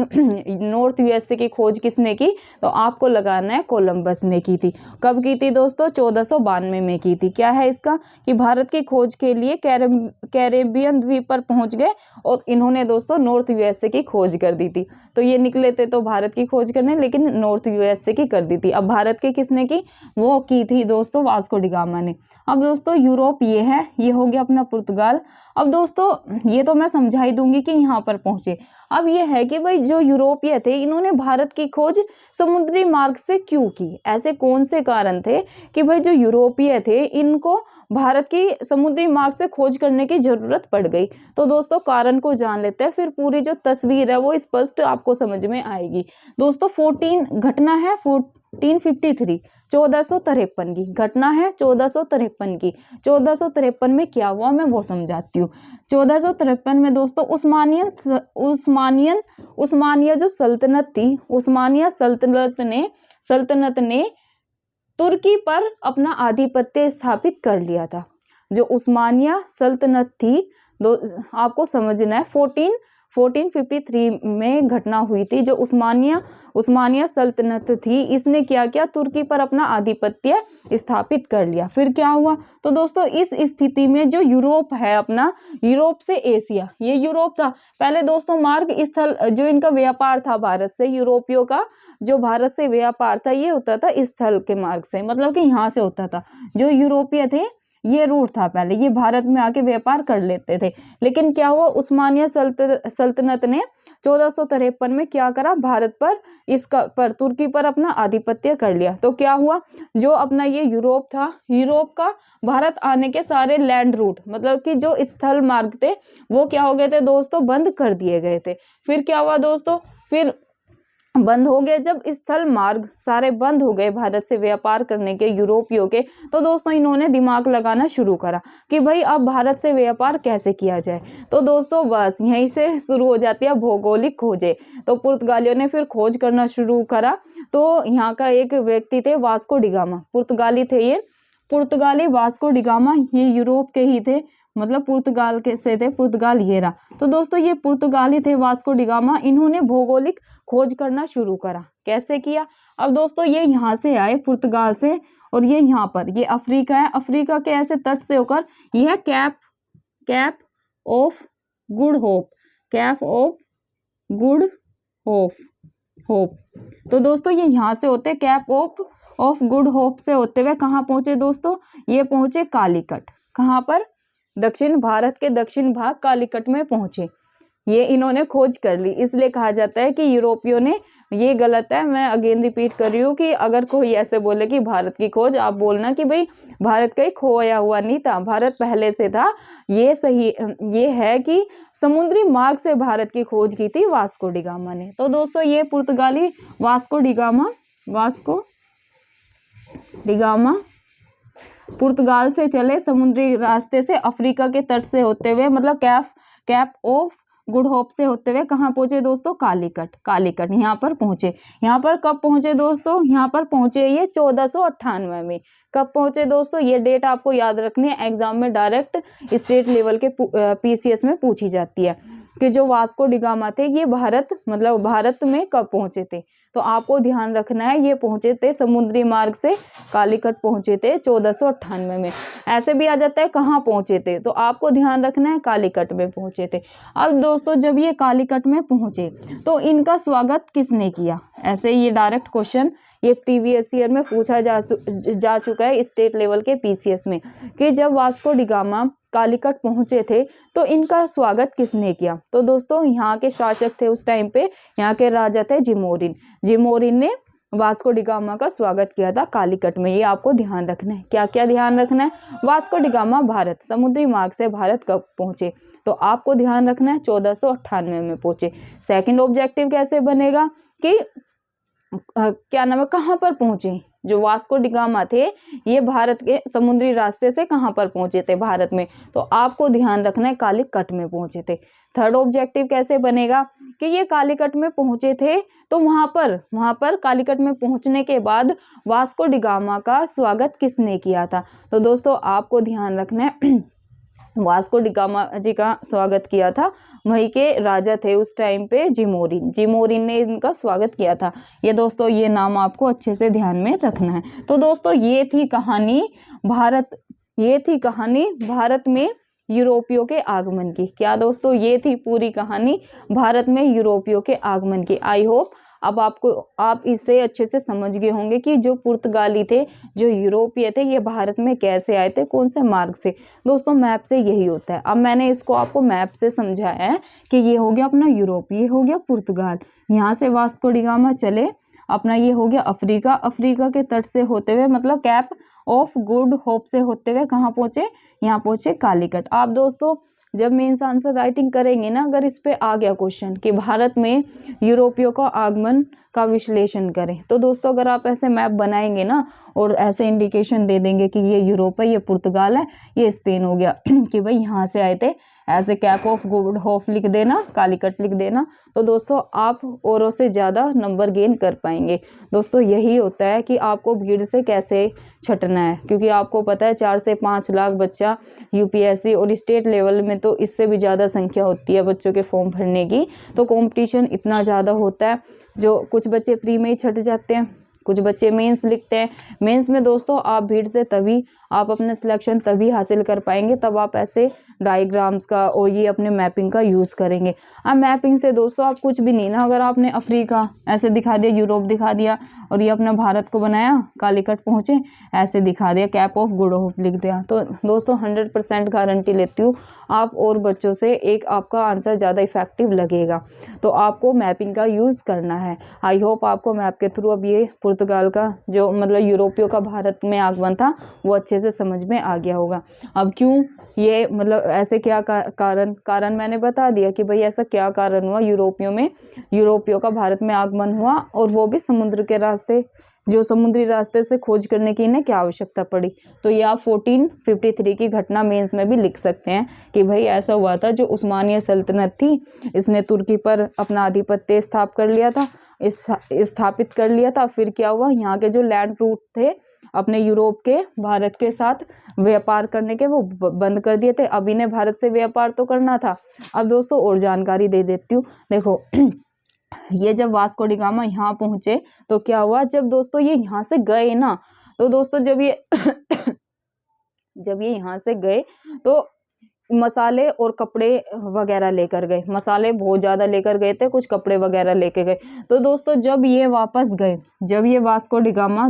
नॉर्थ यूएसए की खोज किसने की, तो आपको लगाना है कोलंबस ने की थी। कब की थी दोस्तों? 1492 में की थी। क्या है इसका कि भारत की खोज के लिए कैरेबियन द्वीप पर पहुंच गए और इन्होंने दोस्तों नॉर्थ यूएसए की खोज कर दी थी। तो ये निकले थे तो भारत की खोज करने, लेकिन नॉर्थ यूएसए की कर दी थी। अब भारत की किसने की? वो की थी दोस्तों वास्को डी गामा ने। अब दोस्तों यूरोप ये है, ये हो गया अपना पुर्तगाल। अब दोस्तों ये तो मैं समझा ही दूंगी कि यहाँ पर पहुंचे। अब ये है कि भाई जो यूरोपीय थे इन्होंने भारत की खोज समुद्री मार्ग से क्यों की? ऐसे कौन से कारण थे कि भाई जो यूरोपीय थे इनको भारत की समुद्री मार्ग से खोज करने की जरूरत पड़ गई? तो दोस्तों कारण को जान लेते हैं, फिर पूरी जो तस्वीर है वो स्पष्ट आपको समझ में आएगी। दोस्तों 14 घटना है 1453 1453 की घटना है 1453 की। 1453 में क्या हुआ मैं वो समझाती हूँ। 1453 में दोस्तों उस्मानिया जो सल्तनत थी, उस्मानिया सल्तनत ने तुर्की पर अपना आधिपत्य स्थापित कर लिया था। जो उस्मानिया सल्तनत थी, आपको समझना है 1453 में घटना हुई थी। जो उस्मानिया सल्तनत थी इसने क्या किया? तुर्की पर अपना आधिपत्य स्थापित कर लिया। फिर क्या हुआ? तो दोस्तों इस स्थिति में जो यूरोप है अपना, यूरोप से एशिया, ये यूरोप था पहले दोस्तों मार्ग स्थल। जो इनका व्यापार था भारत से, यूरोपियों का जो भारत से व्यापार था ये होता था स्थल के मार्ग से, मतलब कि यहाँ से होता था। जो यूरोपीय थे ये रूट था पहले, ये भारत में आके व्यापार कर लेते थे। लेकिन क्या हुआ? उस्मानिया सल्तनत ने 1453 में क्या करा? भारत पर तुर्की पर अपना आधिपत्य कर लिया। तो क्या हुआ? जो अपना ये यूरोप था, यूरोप का भारत आने के सारे लैंड रूट, मतलब कि जो स्थल मार्ग थे वो क्या हो गए थे दोस्तों? बंद कर दिए गए थे। फिर क्या हुआ दोस्तों? फिर बंद हो गए जब स्थल मार्ग सारे बंद हो गए भारत से व्यापार करने के यूरोपियों के, तो दोस्तों इन्होंने दिमाग लगाना शुरू करा कि भाई अब भारत से व्यापार कैसे किया जाए। तो दोस्तों बस यहीं से शुरू हो जाती है भौगोलिक खोजें। तो पुर्तगालियों ने फिर खोज करना शुरू करा। तो यहाँ का एक व्यक्ति थे वास्को डी गामा, पुर्तगाली थे ये। पुर्तगाली वास्को डी गामा ये यूरोप के ही थे, मतलब पुर्तगाल के से थे, पुर्तगाल ये रहा। तो दोस्तों ये पुर्तगाली थे वास्को डी गामा, इन्होंने भौगोलिक खोज करना शुरू करा। कैसे किया? अब दोस्तों ये यहाँ से आए पुर्तगाल से और ये यहाँ पर, ये अफ्रीका है, अफ्रीका के ऐसे तट से होकर यह है cap of good hope, cap of good hope. तो दोस्तों ये यहाँ से होते कैप ऑफ गुड होप से होते हुए कहाँ पहुंचे दोस्तों? ये पहुंचे कालीकट। कहाँ पर? दक्षिण भारत के दक्षिण भाग कालीकट में पहुंचे। ये इन्होंने खोज कर ली। इसलिए कहा जाता है कि यूरोपियों ने, ये गलत है, मैं अगेन रिपीट कर रही हूँ कि अगर कोई ऐसे बोले कि भारत की खोज, आप बोलना कि भाई भारत कहीं खोया हुआ नहीं था, भारत पहले से था। ये सही, ये है कि समुद्री मार्ग से भारत की खोज की थी वास्को डी गामा ने। तो दोस्तों ये पुर्तगाली वास्को डी गामा पुर्तगाल से चले समुद्री रास्ते से अफ्रीका के तट से होते हुए, मतलब कैप ऑफ गुड होप से होते हुए कहाँ पहुंचे दोस्तों? कालीकट यहाँ पर पहुंचे। यहाँ पर कब पहुंचे दोस्तों? यहाँ पर पहुंचे ये 1498 में। कब पहुंचे दोस्तों? ये डेट आपको याद रखनी है, एग्जाम में डायरेक्ट स्टेट लेवल के पीसीएस में पूछी जाती है कि जो वास्को डी गामा थे ये भारत में कब पहुंचे थे। तो आपको ध्यान रखना है ये पहुंचे थे समुद्री मार्ग से, कालीकट पहुंचे थे 1498 में। ऐसे भी आ जाता है कहाँ पहुंचे थे, तो आपको ध्यान रखना है कालीकट में पहुंचे थे। अब दोस्तों जब ये कालीकट में पहुंचे तो इनका स्वागत किसने किया? ऐसे ये डायरेक्ट क्वेश्चन ये प्रीवियस ईयर में पूछा जा चुका है स्टेट लेवल के पीसीएस में कि जब वास्को डी गामा कालीकट पहुंचे थे तो इनका स्वागत किसने किया? तो दोस्तों यहाँ के शासक थे उस टाइम पे, यहाँ के राजा थे जिमोरिन ने वास्को डी गामा का स्वागत किया था कालीकट में। ये आपको ध्यान रखना है। क्या क्या ध्यान रखना है? वास्को डी गामा भारत समुद्री मार्ग से भारत कब पहुंचे, तो आपको ध्यान रखना है 1498 में पहुंचे। सेकंड ऑब्जेक्टिव कैसे बनेगा कि क्या नाम है, कहाँ पर पहुंचे, जो वास्को डी गामा थे ये भारत के समुद्री रास्ते से कहाँ पर पहुंचे थे, भारत में। तो आपको ध्यान रखना है कालीकट में पहुंचे थे। थर्ड ऑब्जेक्टिव कैसे बनेगा कि ये कालीकट में पहुंचे थे, तो वहां पर कालीकट में पहुंचने के बाद वास्को डी गामा का स्वागत किसने किया था। तो दोस्तों आपको ध्यान रखना है वास्को डी गामा जी का स्वागत किया था वहीं के राजा थे उस टाइम पे जिमोरिन ने इनका स्वागत किया था। ये दोस्तों ये नाम आपको अच्छे से ध्यान में रखना है। तो दोस्तों ये थी कहानी भारत में यूरोपियों के आगमन की। क्या दोस्तों, ये थी पूरी कहानी भारत में यूरोपियों के आगमन की। आई होप अब आप इसे अच्छे से समझ गए होंगे कि जो पुर्तगाली थे, जो यूरोपीय थे, ये भारत में कैसे आए थे, कौन से मार्ग से। दोस्तों मैप से यही होता है। अब मैंने इसको आपको मैप से समझाया है कि ये हो गया अपना यूरोप, ये हो गया पुर्तगाल, यहाँ से वास्को डी गामा चले अपना, ये हो गया अफ्रीका के तट से होते हुए मतलब कैप ऑफ गुड होप से होते हुए कहाँ पहुंचे, यहाँ पहुंचे कालीकट। आप दोस्तों जब मेंस आंसर राइटिंग करेंगे ना, अगर इस पे आ गया क्वेश्चन कि भारत में यूरोपियों का आगमन का विश्लेषण करें, तो दोस्तों अगर आप ऐसे मैप बनाएंगे ना और ऐसे इंडिकेशन दे देंगे कि ये यूरोप है, ये पुर्तगाल है, ये स्पेन हो गया कि भाई यहाँ से आए थे, ऐसे कैप ऑफ गुड होप लिख देना, कालीकट लिख देना, तो दोस्तों आप औरों से ज़्यादा नंबर गेन कर पाएंगे। दोस्तों यही होता है कि आपको भीड़ से कैसे छटना है, क्योंकि आपको पता है 4 से 5 लाख बच्चा यूपीएससी और स्टेट लेवल में तो इससे भी ज़्यादा संख्या होती है बच्चों के फॉर्म भरने की। तो कंपटीशन इतना ज़्यादा होता है, जो कुछ बच्चे प्री में ही छट जाते हैं, कुछ बच्चे मेंस लिखते हैं। मेंस में दोस्तों आप भीड़ से तभी आप अपने सिलेक्शन तभी हासिल कर पाएंगे, तब आप ऐसे डायग्राम्स का और ये अपने मैपिंग का यूज़ करेंगे। अब मैपिंग से दोस्तों आप कुछ भी नहीं ना, अगर आपने अफ्रीका ऐसे दिखा दिया, यूरोप दिखा दिया और ये अपना भारत को बनाया, कालीकट पहुँचे ऐसे दिखा दिया, कैप ऑफ गुड होप लिख दिया, तो दोस्तों 100% गारंटी लेती हूँ आप और बच्चों से एक आपका आंसर ज़्यादा इफेक्टिव लगेगा। तो आपको मैपिंग का यूज़ करना है। आई होप आपको मैप के थ्रू अब ये पुर्तगाल का जो मतलब यूरोपियों का भारत में आगमन था वो अच्छे से समझ में आ गया होगा। अब क्यों ये मतलब ऐसे क्या कारण मैंने बता दिया कि भाई ऐसा क्या कारण हुआ यूरोपियों का भारत में आगमन हुआ, और वो भी समुद्र के रास्ते, जो समुद्री रास्ते से खोज करने की इन्हें क्या आवश्यकता पड़ी। तो ये आप 1453 की घटना मेंस में भी लिख सकते हैं कि भाई ऐसा हुआ था, जो उस्मानिया सल्तनत थी इसने तुर्की पर अपना आधिपत्य स्थापित कर लिया था। फिर क्या हुआ, यहाँ के जो लैंड रूट थे अपने यूरोप के भारत के साथ व्यापार करने के, वो बंद कर दिए थे। अब इन्हें भारत से व्यापार तो करना था। अब दोस्तों और जानकारी दे देती हूँ। देखो ये जब वास्को डी गामा यहाँ पहुंचे तो क्या हुआ, जब दोस्तों ये यहाँ से गए ना, तो दोस्तों जब ये यहाँ से गए तो मसाले और कपड़े वगैरह लेकर गए, मसाले बहुत ज़्यादा लेकर गए थे, कुछ कपड़े वगैरह लेके गए। तो दोस्तों जब ये वापस गए, जब ये वास्को डी गामा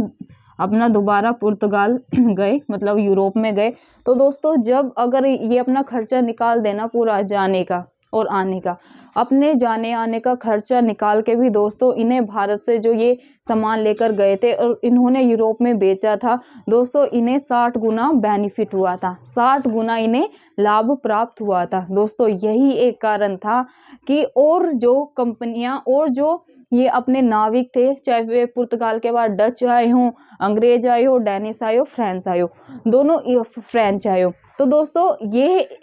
अपना दोबारा पुर्तगाल गए मतलब यूरोप में गए, तो दोस्तों जब अगर ये अपना खर्चा निकाल देना पूरा जाने का और आने का, अपने जाने आने का खर्चा निकाल के भी दोस्तों इन्हें भारत से जो ये सामान लेकर गए थे और इन्होंने यूरोप में बेचा था, दोस्तों इन्हें 60 गुना बेनिफिट हुआ था, 60 गुना इन्हें लाभ प्राप्त हुआ था। दोस्तों यही एक कारण था कि और जो कंपनियां और जो ये अपने नाविक थे, चाहे वे पुर्तगाल के बाद डच आए हों, अंग्रेज आए हो, डेनिश आए हो, फ्रेंच आए हो, दोनों फ्रेंच आए हो, तो दोस्तों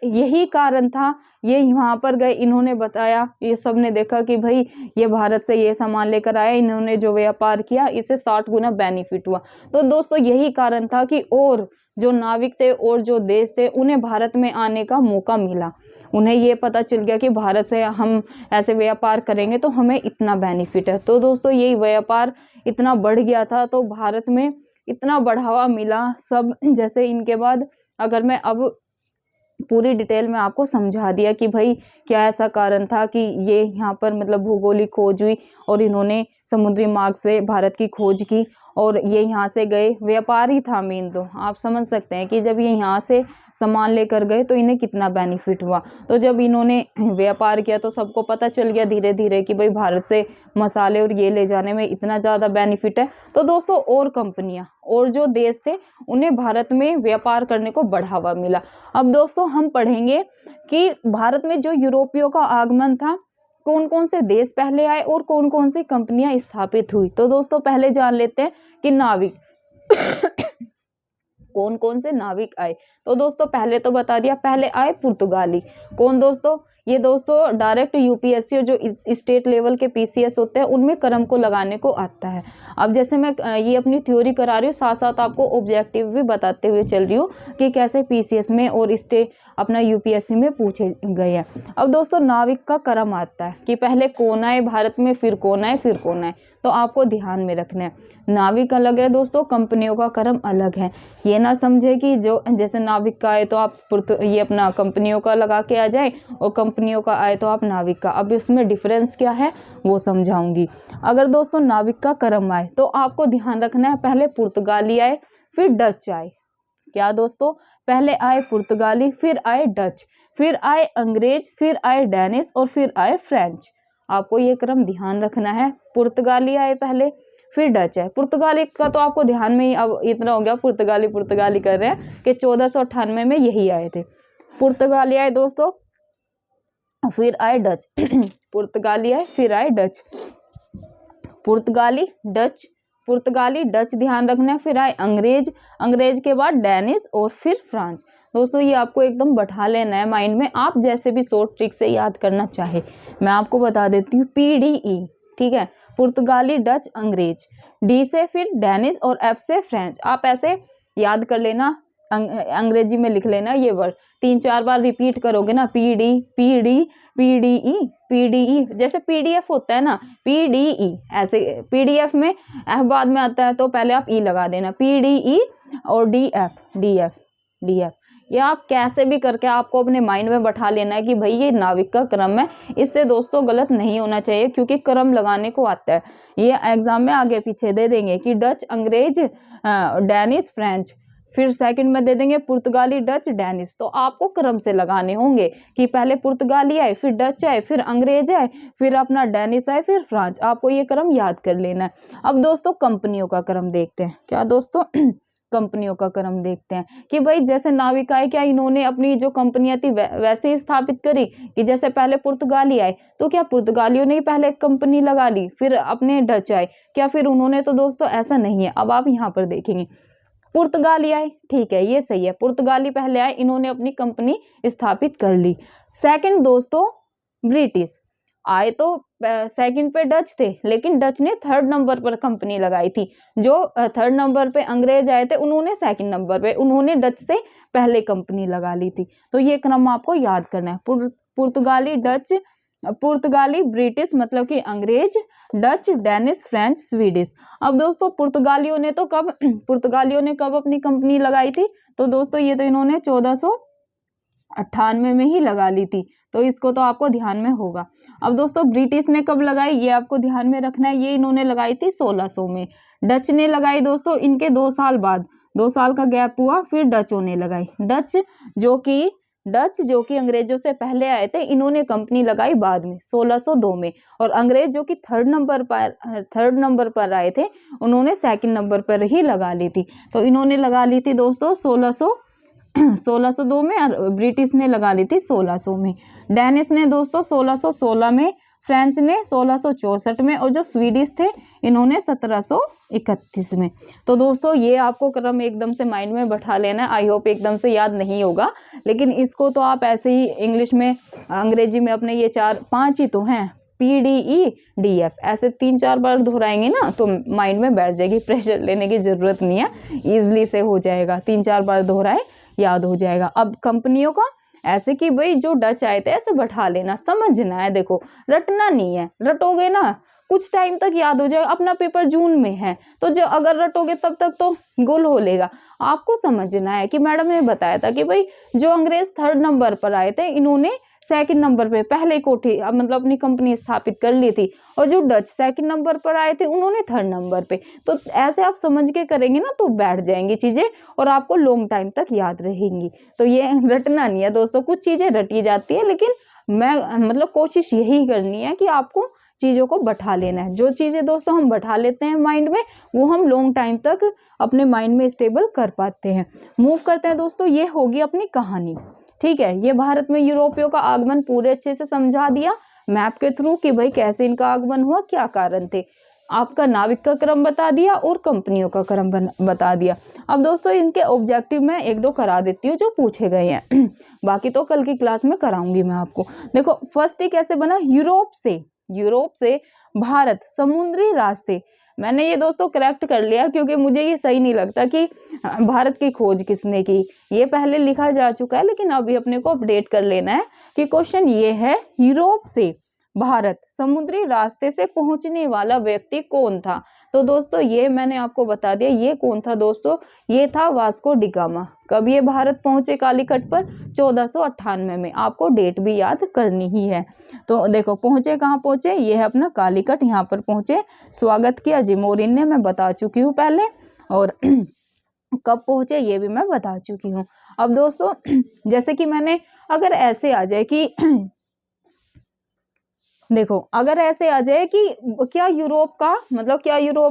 यही कारण था। ये यहाँ पर गए, इन्होंने बताया, ये सब ने देखा कि भाई ये भारत से ये सामान लेकर आया, इन्होंने जो व्यापार किया इससे 60 गुना बेनिफिट हुआ। तो दोस्तों यही कारण था कि और जो नाविक थे और जो देश थे उन्हें भारत में आने का मौका मिला। उन्हें ये पता चल गया कि भारत से हम ऐसे व्यापार करेंगे तो हमें इतना बेनिफिट है। तो दोस्तों यही व्यापार इतना बढ़ गया था, तो भारत में इतना बढ़ावा मिला सब। जैसे इनके बाद अगर मैं अब पूरी डिटेल में आपको समझा दिया कि भाई क्या ऐसा कारण था कि ये यहाँ पर मतलब भूगोलिक खोज हुई और इन्होंने समुद्री मार्ग से भारत की खोज की और ये यहाँ से गए, व्यापारी था मेन। तो आप समझ सकते हैं कि जब ये यहाँ से सामान लेकर गए तो इन्हें कितना बेनिफिट हुआ। तो जब इन्होंने व्यापार किया तो सबको पता चल गया धीरे धीरे कि भाई भारत से मसाले और ये ले जाने में इतना ज़्यादा बेनिफिट है। तो दोस्तों और कंपनियां और जो देश थे उन्हें भारत में व्यापार करने को बढ़ावा मिला। अब दोस्तों हम पढ़ेंगे कि भारत में जो यूरोपियों का आगमन था, कौन कौन से देश पहले आए और कौन कौन सी कंपनियां स्थापित हुई। तो दोस्तों पहले जान लेते हैं कि नाविक कौन कौन से नाविक आए? तो दोस्तों पहले तो बता दिया, पहले आए पुर्तगाली। कौन दोस्तों? ये दोस्तों डायरेक्ट यूपीएससी और जो स्टेट लेवल के पीसीएस होते हैं उनमें क्रम को लगाने को आता है। अब जैसे मैं ये अपनी थ्योरी करा रही हूँ, साथ साथ आपको ऑब्जेक्टिव भी बताते हुए चल रही हूँ कि कैसे पीसीएस में और अपना यूपीएससी में पूछे गए हैं। अब दोस्तों नाविक का क्रम आता है कि पहले कौन आए भारत में, फिर कौन आए, फिर कौन आए। तो आपको ध्यान में रखना है, नाविक अलग है दोस्तों, कंपनियों का क्रम अलग है। ये ना समझे कि जो जैसे नाविक का आए तो आप ये अपना कंपनियों का लगा के आ जाए और कंपनियों का आए तो आप नाविक का। अब इसमें डिफरेंस क्या है वो समझाऊंगी। अगर दोस्तों नाविक का क्रम आए तो आपको ध्यान रखना है, पहले पुर्तगाली आए, फिर डच आए। क्या दोस्तों? पहले आए पुर्तगाली, फिर आए डच, फिर आए अंग्रेज, फिर आए डेनिश और फिर आए फ्रेंच। आपको ये क्रम ध्यान रखना है। पुर्तगाली आए पहले, फिर डच है। पुर्तगाली का तो आपको ध्यान में ही अब इतना हो गया, पुर्तगाली कर रहे हैं कि 1498 में यही आए थे। पुर्तगाली आए दोस्तों, फिर आए डच। पुर्तगाली आए, फिर आए डच, पुर्तगाली डच ध्यान रखना है। फिर आए अंग्रेज, अंग्रेज के बाद डेनिश और फिर फ्रांस। दोस्तों ये आपको एकदम बैठा लेना है माइंड में, आप जैसे भी शॉर्ट ट्रिक से याद करना चाहे। मैं आपको बता देती हूँ, PDE, ठीक है, पुर्तगाली, डच, अंग्रेज, D से फिर डेनिश और F से फ्रेंच। आप ऐसे याद कर लेना, अंग्रेजी में लिख लेना ये वर्ड, 3-4 बार रिपीट करोगे ना, PDE, जैसे PDF होता है ना, PDE, ऐसे PDF में F बाद में आता है तो पहले आप E लगा देना, PDE और DF। ये आप कैसे भी करके आपको अपने माइंड में बैठा लेना है कि भाई ये नाविक का क्रम है। इससे दोस्तों गलत नहीं होना चाहिए, क्योंकि क्रम लगाने को आता है। ये एग्जाम में आगे पीछे दे देंगे कि डच, अंग्रेज, डेनिश, फ्रेंच, फिर सेकंड में दे देंगे पुर्तगाली, डच, डेनिश। तो आपको क्रम से लगाने होंगे कि पहले पुर्तगाली आए, फिर डच आए, फिर अंग्रेज आए, फिर अपना डेनिश आए, फिर फ्रांस। आपको ये क्रम याद कर लेना है। अब दोस्तों कंपनियों का क्रम देखते हैं। क्या दोस्तों? कंपनियों का क्रम देखते हैं कि भाई जैसे नाविक आए, क्या इन्होंने अपनी जो कंपनियां थी वैसे ही स्थापित करी कि जैसे पहले पुर्तगाली आए तो क्या पुर्तगालियों ने ही पहले कंपनी लगा ली, फिर अपने डच आए? क्या फिर उन्होंने? तो दोस्तों ऐसा नहीं है। अब आप यहाँ पर देखेंगे, पुर्तगाली आए, ठीक है, ये सही है, पुर्तगाली पहले आए, इन्होंने अपनी कंपनी स्थापित कर ली। सेकंड दोस्तों ब्रिटिश आए, तो सेकंड पे डच थे, लेकिन डच ने थर्ड नंबर पर कंपनी लगाई थी। जो थर्ड नंबर पे अंग्रेज आए थे, उन्होंने सेकंड नंबर पे, उन्होंने डच से पहले कंपनी लगा ली थी। तो ये क्रम आपको याद करना है, पुर्तगाली, डच, पुर्तगाली, ब्रिटिश मतलब कि अंग्रेज, डच, डेनिश, फ्रेंच, स्वीडिश। अब दोस्तों पुर्तगालियों ने कब अपनी कंपनी लगाई थी? तो दोस्तों ये तो इन्होंने 1498 में ही लगा ली थी, तो इसको तो आपको ध्यान में होगा। अब दोस्तों ब्रिटिश ने कब लगाई, ये आपको ध्यान में रखना है, ये इन्होंने लगाई थी 1600 में। डच ने लगाई दोस्तों इनके 2 साल बाद, 2 साल का गैप हुआ, फिर डचों ने लगाई। डच जो कि अंग्रेजों से पहले आए थे, इन्होंने कंपनी लगाई बाद में 1602 में। और अंग्रेज जो कि थर्ड नंबर पर आए थे, उन्होंने सेकंड नंबर पर ही लगा ली थी। तो इन्होंने लगा ली थी दोस्तों 1602 में, और ब्रिटिश ने लगा ली थी 1600 में। डेनिश ने दोस्तों 1616 में, फ्रेंच ने 1664 में, और जो स्वीडिश थे इन्होंने 1731 में। तो दोस्तों ये आपको क्रम एकदम से माइंड में बैठा लेना है। आई होप एकदम से याद नहीं होगा, लेकिन इसको तो आप ऐसे ही इंग्लिश में, अंग्रेजी में अपने ये 4-5 ही तो हैं, PDE DF, ऐसे 3-4 बार दोहराएंगे ना तो माइंड में बैठ जाएगी। प्रेशर लेने की जरूरत नहीं है, ईजिली से हो जाएगा, 3-4 बार दोहराए याद हो जाएगा। अब कंपनियों का ऐसे कि भाई जो डच आए थे ऐसे बैठा लेना, समझना है, देखो रटना नहीं है, रटोगे ना कुछ टाइम तक याद हो जाएगा। अपना पेपर जून में है, तो जो अगर रटोगे तब तक तो गोल हो लेगा। आपको समझना है कि मैडम ने बताया था कि भाई जो अंग्रेज थर्ड नंबर पर आए थे, इन्होंने सेकंड नंबर पे पहले कोठी मतलब अपनी कंपनी स्थापित कर ली थी, और जो डच सेकंड नंबर पर आए थे उन्होंने थर्ड नंबर पे। तो ऐसे आप समझ के करेंगे ना तो बैठ जाएंगी चीजें, और आपको लॉन्ग टाइम तक याद रहेंगी। तो ये रटना नहीं है दोस्तों, कुछ चीजें रटी जाती है, लेकिन मैं मतलब कोशिश यही करनी है कि आपको चीज़ों को बैठा लेना है। जो चीज़ें दोस्तों हम बैठा लेते हैं माइंड में, वो हम लॉन्ग टाइम तक अपने माइंड में स्टेबल कर पाते हैं। मूव करते हैं दोस्तों, ये होगी अपनी कहानी, ठीक है। ये भारत में यूरोपियों का आगमन पूरे अच्छे से समझा दिया मैप के थ्रू कि भाई कैसे इनका आगमन हुआ, क्या कारण थे। आपका नाविक का क्रम बता दिया और कंपनियों का क्रम बता दिया। अब दोस्तों इनके ऑब्जेक्टिव मैं एक दो करा देती हूँ जो पूछे गए हैं बाकी तो कल की क्लास में कराऊंगी मैं आपको। देखो फर्स्ट ही कैसे बना, यूरोप से भारत समुद्री रास्ते। मैंने ये दोस्तों करेक्ट कर लिया क्योंकि मुझे ये सही नहीं लगता कि भारत की खोज किसने की, ये पहले लिखा जा चुका है, लेकिन अभी अपने को अपडेट कर लेना है कि क्वेश्चन ये है यूरोप से भारत समुद्री रास्ते से पहुंचने वाला व्यक्ति कौन था। तो दोस्तों ये मैंने आपको बता दिया, ये कौन था दोस्तों, ये था वास्को डी गामा। कब ये भारत पहुंचे कालीकट पर, 1498 में। आपको डेट भी याद करनी ही है। तो देखो पहुंचे कहाँ पहुंचे, ये है अपना कालीकट, यहाँ पर पहुंचे, स्वागत किया जिमोरिन ने, मैं बता चुकी हूँ पहले, और कब पहुंचे ये भी मैं बता चुकी हूँ। अब दोस्तों जैसे कि मैंने अगर ऐसे आ जाए कि देखो अगर ऐसे आ जाए कि क्या यूरोप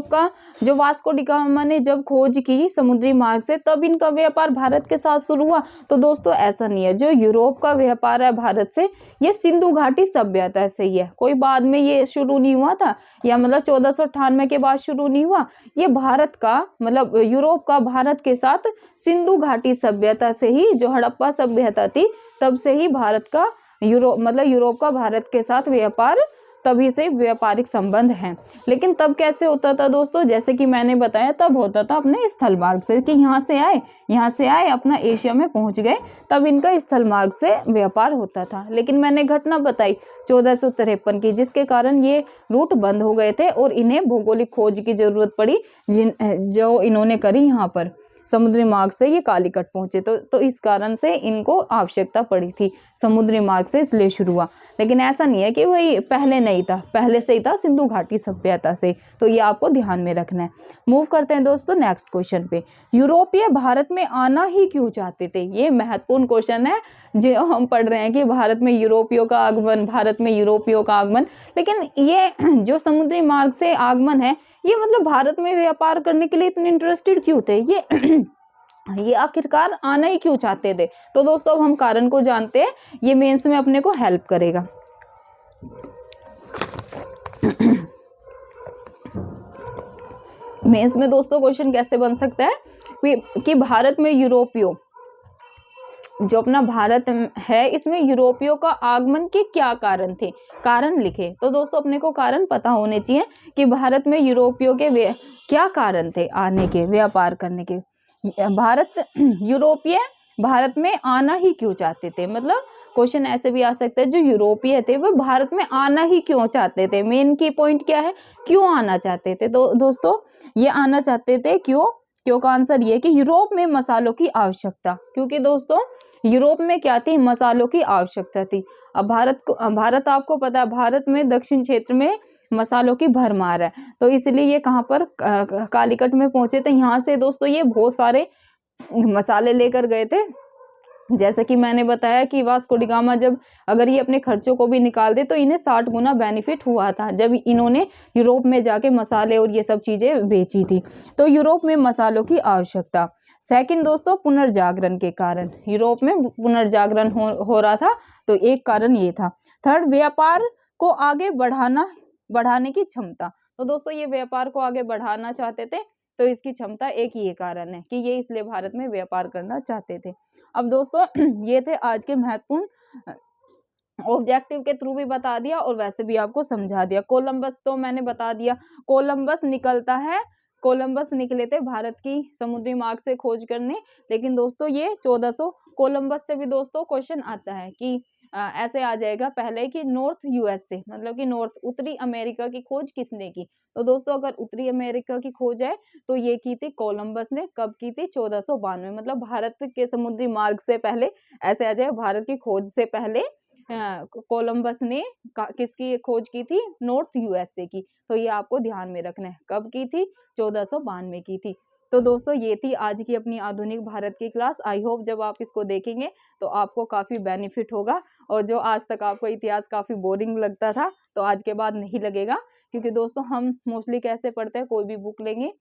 का जो वास्को डी गामा ने जब खोज की समुद्री मार्ग से तब इनका व्यापार भारत के साथ शुरू हुआ, तो दोस्तों ऐसा नहीं है। जो यूरोप का व्यापार है भारत से, ये सिंधु घाटी सभ्यता से ही है, कोई बाद में ये शुरू नहीं हुआ था, या मतलब 1498 के बाद शुरू नहीं हुआ। ये भारत का मतलब यूरोप का भारत के साथ सिंधु घाटी सभ्यता से ही, जो हड़प्पा सभ्यता थी तब से ही भारत का यूरोप का भारत के साथ व्यापार, तभी से व्यापारिक संबंध हैं। लेकिन तब कैसे होता था दोस्तों, जैसे कि मैंने बताया, तब होता था अपने स्थल मार्ग से, कि यहाँ से आए अपना एशिया में पहुंच गए, तब इनका स्थल मार्ग से व्यापार होता था। लेकिन मैंने घटना बताई 1453 की, जिसके कारण ये रूट बंद हो गए थे और इन्हें भौगोलिक खोज की जरूरत पड़ी, जो इन्होंने करी यहाँ पर समुद्री मार्ग से ये कालीकट पहुंचे। तो इस कारण से इनको आवश्यकता पड़ी थी समुद्री मार्ग से, इसलिए शुरू हुआ। लेकिन ऐसा नहीं है कि वही पहले नहीं था, पहले से ही था सिंधु घाटी सभ्यता से। तो ये आपको ध्यान में रखना है। मूव करते हैं दोस्तों नेक्स्ट क्वेश्चन पे। यूरोपीय भारत में आना ही क्यों चाहते थे, ये महत्वपूर्ण क्वेश्चन है जो हम पढ़ रहे हैं कि भारत में यूरोपियों का आगमन। लेकिन ये जो समुद्री मार्ग से आगमन है, ये मतलब भारत में व्यापार करने के लिए इतने इंटरेस्टेड क्यों थे, ये आखिरकार आना ही क्यों चाहते थे। तो दोस्तों अब हम कारण को जानते हैं, ये मेंस में अपने को हेल्प करेगा। मेंस में दोस्तों क्वेश्चन कैसे बन सकता है कि भारत में यूरोपियों, जो अपना भारत है, इसमें यूरोपियों का आगमन के क्या कारण थे, कारण लिखे। तो दोस्तों अपने को कारण पता होने चाहिए कि भारत में यूरोपियों के क्या कारण थे आने के, व्यापार करने के। यूरोपीय भारत में आना ही क्यों चाहते थे, मतलब क्वेश्चन ऐसे भी आ सकता है, जो यूरोपीय थे वो भारत में आना ही क्यों चाहते थे। मेन की पॉइंट क्या है, क्यों आना चाहते थे। तो दोस्तों ये आना चाहते थे क्यों का आंसर ये कि यूरोप में मसालों की आवश्यकता, क्योंकि दोस्तों यूरोप में क्या थी, मसालों की आवश्यकता थी। अब भारत आपको पता है, भारत में दक्षिण क्षेत्र में मसालों की भरमार है, तो इसलिए ये कहाँ पर कालीकट में पहुंचे थे। यहाँ से दोस्तों ये बहुत सारे मसाले लेकर गए थे। जैसे कि मैंने बताया कि वास्को डी गामा जब अगर ये अपने खर्चों को भी निकाल दे तो इन्हें 60 गुना बेनिफिट हुआ था जब इन्होंने यूरोप में जाके मसाले और ये सब चीजें बेची थी। तो यूरोप में मसालों की आवश्यकता। सेकंड दोस्तों पुनर्जागरण के कारण, यूरोप में पुनर्जागरण हो रहा था, तो एक कारण ये था। थर्ड व्यापार को आगे बढ़ाने की क्षमता। तो दोस्तों ये व्यापार को आगे बढ़ाना चाहते थे, तो इसकी क्षमता एक ही कारण है कि ये इसलिए भारत में व्यापार करना चाहते थे। अब दोस्तों ये थे आज के महत्वपूर्ण ऑब्जेक्टिव के थ्रू भी बता दिया और वैसे भी आपको समझा दिया। कोलंबस तो मैंने बता दिया, कोलंबस निकले थे भारत की समुद्री मार्ग से खोज करने। लेकिन दोस्तों ये 1400 कोलंबस से भी दोस्तों क्वेश्चन आता है कि ऐसे आ जाएगा पहले कि नॉर्थ यूएस से, मतलब कि उत्तरी अमेरिका की खोज किसने की। तो दोस्तों अगर उत्तरी अमेरिका की खोज है तो ये की थी कोलंबस ने। कब की थी, 1492, मतलब भारत के समुद्री मार्ग से पहले। ऐसे आ जाए भारत की खोज से पहले कोलंबस ने किसकी खोज की थी, नॉर्थ यूएसए की। तो ये आपको ध्यान में रखना है, कब की थी, 1492 की थी। तो दोस्तों ये थी आज की अपनी आधुनिक भारत की क्लास। आई होप जब आप इसको देखेंगे तो आपको काफी बेनिफिट होगा। और जो आज तक आपको इतिहास काफी बोरिंग लगता था तो आज के बाद नहीं लगेगा, क्योंकि दोस्तों हम मोस्टली कैसे पढ़ते हैं, कोई भी बुक लेंगे,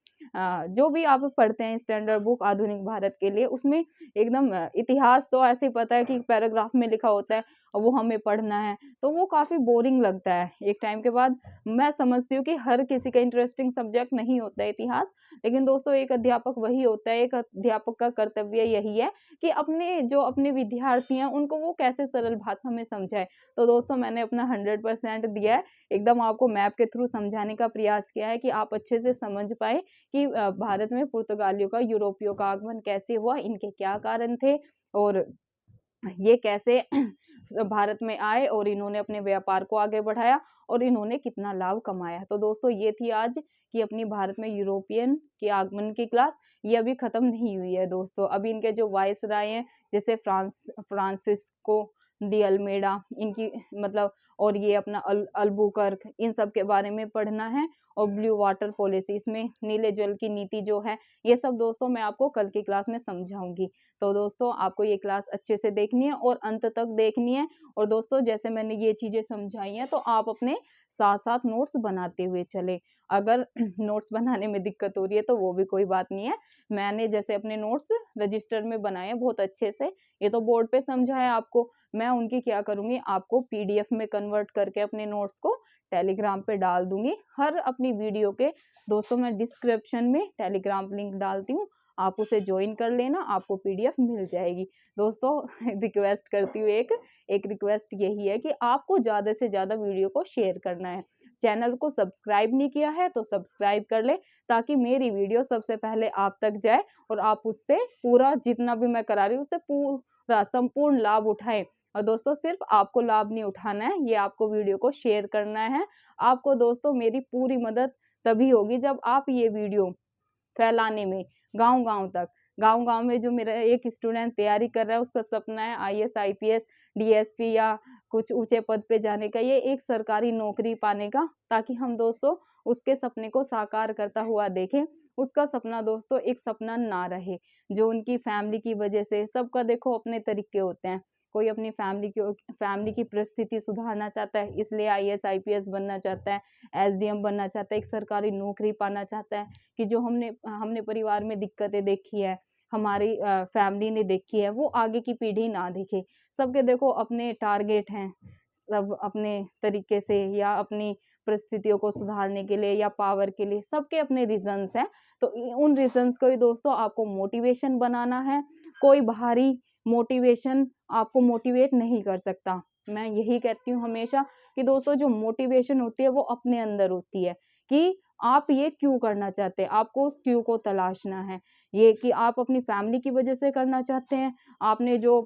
जो भी आप पढ़ते हैं स्टैंडर्ड बुक आधुनिक भारत के लिए, उसमें एकदम इतिहास तो ऐसे ही पता है कि पैराग्राफ में लिखा होता है और वो हमें पढ़ना है, तो वो काफ़ी बोरिंग लगता है एक टाइम के बाद। मैं समझती हूँ कि हर किसी का इंटरेस्टिंग सब्जेक्ट नहीं होता है इतिहास, लेकिन दोस्तों एक अध्यापक वही होता है, एक अध्यापक का कर्तव्य यही है कि अपने विद्यार्थी हैं उनको वो कैसे सरल भाषा में समझाए। तो दोस्तों मैंने अपना 100% दिया है, एकदम आपको मैप के थ्रू समझाने का प्रयास किया है कि आप अच्छे से समझ पाए कि भारत में पुर्तगालियों का, यूरोपियों का आगमन कैसे हुआ, इनके क्या कारण थे और ये कैसे भारत में आए और इन्होंने अपने व्यापार को आगे बढ़ाया और इन्होंने कितना लाभ कमाया। तो दोस्तों ये थी आज की अपनी भारत में यूरोपियन के आगमन की क्लास। ये अभी खत्म नहीं हुई है दोस्तों, अभी इनके जो वाइसराय हैं जैसे फ्रांसिस्को दी अल्मेडा, इनकी मतलब, और ये अपना अल्बुकर्क, इन सब के बारे में पढ़ना है। और ब्लू वाटर पॉलिसी, इसमें नीले जल की नीति जो है, ये सब दोस्तों मैं आपको कल की क्लास में समझाऊंगी। तो दोस्तों आपको ये क्लास अच्छे से देखनी है और अंत तक देखनी है। और दोस्तों जैसे मैंने ये चीजें समझाई हैं तो आप अपने साथ साथ नोट्स बनाते हुए चले। अगर नोट्स बनाने में दिक्कत हो रही है तो वो भी कोई बात नहीं है, मैंने जैसे अपने नोट्स रजिस्टर में बनाए हैं बहुत अच्छे से, ये तो बोर्ड पे समझाया आपको, मैं उनकी क्या करूंगी, आपको पीडीएफ में कन्वर्ट करके अपने नोट्स को टेलीग्राम पे डाल दूंगी। हर अपनी वीडियो के दोस्तों मैं डिस्क्रिप्शन में टेलीग्राम लिंक डालती हूँ, आप उसे ज्वाइन कर लेना, आपको पीडीएफ मिल जाएगी। दोस्तों रिक्वेस्ट करती हूँ, एक रिक्वेस्ट यही है कि आपको ज़्यादा से ज़्यादा वीडियो को शेयर करना है। चैनल को सब्सक्राइब नहीं किया है तो सब्सक्राइब कर ले, ताकि मेरी वीडियो सबसे पहले आप तक जाए और आप उससे पूरा जितना भी मैं करा रही हूँ उससे पूरा संपूर्ण लाभ उठाएं। और दोस्तों सिर्फ आपको लाभ नहीं उठाना है, ये आपको वीडियो को शेयर करना है। आपको दोस्तों मेरी पूरी मदद तभी होगी जब आप ये वीडियो फैलाने में, गांव-गांव तक, गांव-गांव में जो मेरा एक स्टूडेंट तैयारी कर रहा है, उसका सपना है आईएएस, आईपीएस, डीएसपी या कुछ ऊंचे पद पे जाने का, ये एक सरकारी नौकरी पाने का, ताकि हम दोस्तों उसके सपने को साकार करता हुआ देखें। उसका सपना दोस्तों एक सपना ना रहे जो उनकी फैमिली की वजह से, सबका देखो अपने तरीके होते हैं, कोई अपनी फैमिली की परिस्थिति सुधारना चाहता है इसलिए आईएएस, आईपीएस बनना चाहता है, एसडीएम बनना चाहता है, एक सरकारी नौकरी पाना चाहता है, कि जो हमने परिवार में दिक्कतें देखी है, हमारी फैमिली ने देखी है, वो आगे की पीढ़ी ना देखे। सबके देखो अपने टारगेट हैं, सब अपने तरीके से या अपनी परिस्थितियों को सुधारने के लिए या पावर के लिए, सबके अपने रीजंस हैं। तो उन रीजंस को ही दोस्तों आपको मोटिवेशन बनाना है। कोई बाहरी मोटिवेशन आपको मोटिवेट नहीं कर सकता। मैं यही कहती हूँ हमेशा कि दोस्तों जो मोटिवेशन होती है वो अपने अंदर होती है, कि आप ये क्यों करना चाहते हैं, आपको उस क्यों को तलाशना है। ये कि आप अपनी फैमिली की वजह से करना चाहते हैं, आपने जो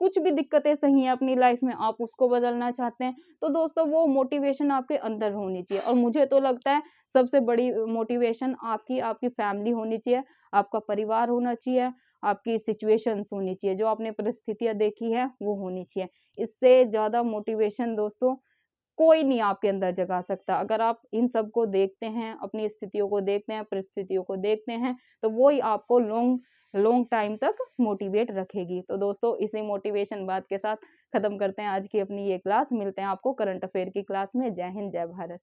कुछ भी दिक्कतें सही हैं अपनी लाइफ में, आप उसको बदलना चाहते हैं, तो दोस्तों वो मोटिवेशन आपके अंदर होनी चाहिए। और मुझे तो लगता है सबसे बड़ी मोटिवेशन आपकी फैमिली होनी चाहिए, आपका परिवार होना चाहिए, आपकी सिचुएशंस होनी चाहिए, जो आपने परिस्थितियाँ देखी है वो होनी चाहिए। इससे ज़्यादा मोटिवेशन दोस्तों कोई नहीं आपके अंदर जगा सकता। अगर आप इन सब को देखते हैं, अपनी स्थितियों को देखते हैं, परिस्थितियों को देखते हैं, तो वो ही आपको लॉन्ग लॉन्ग टाइम तक मोटिवेट रखेगी। तो दोस्तों इसी मोटिवेशन बात के साथ खत्म करते हैं आज की अपनी ये क्लास। मिलते हैं आपको करंट अफेयर की क्लास में। जय हिंद, जय भारत।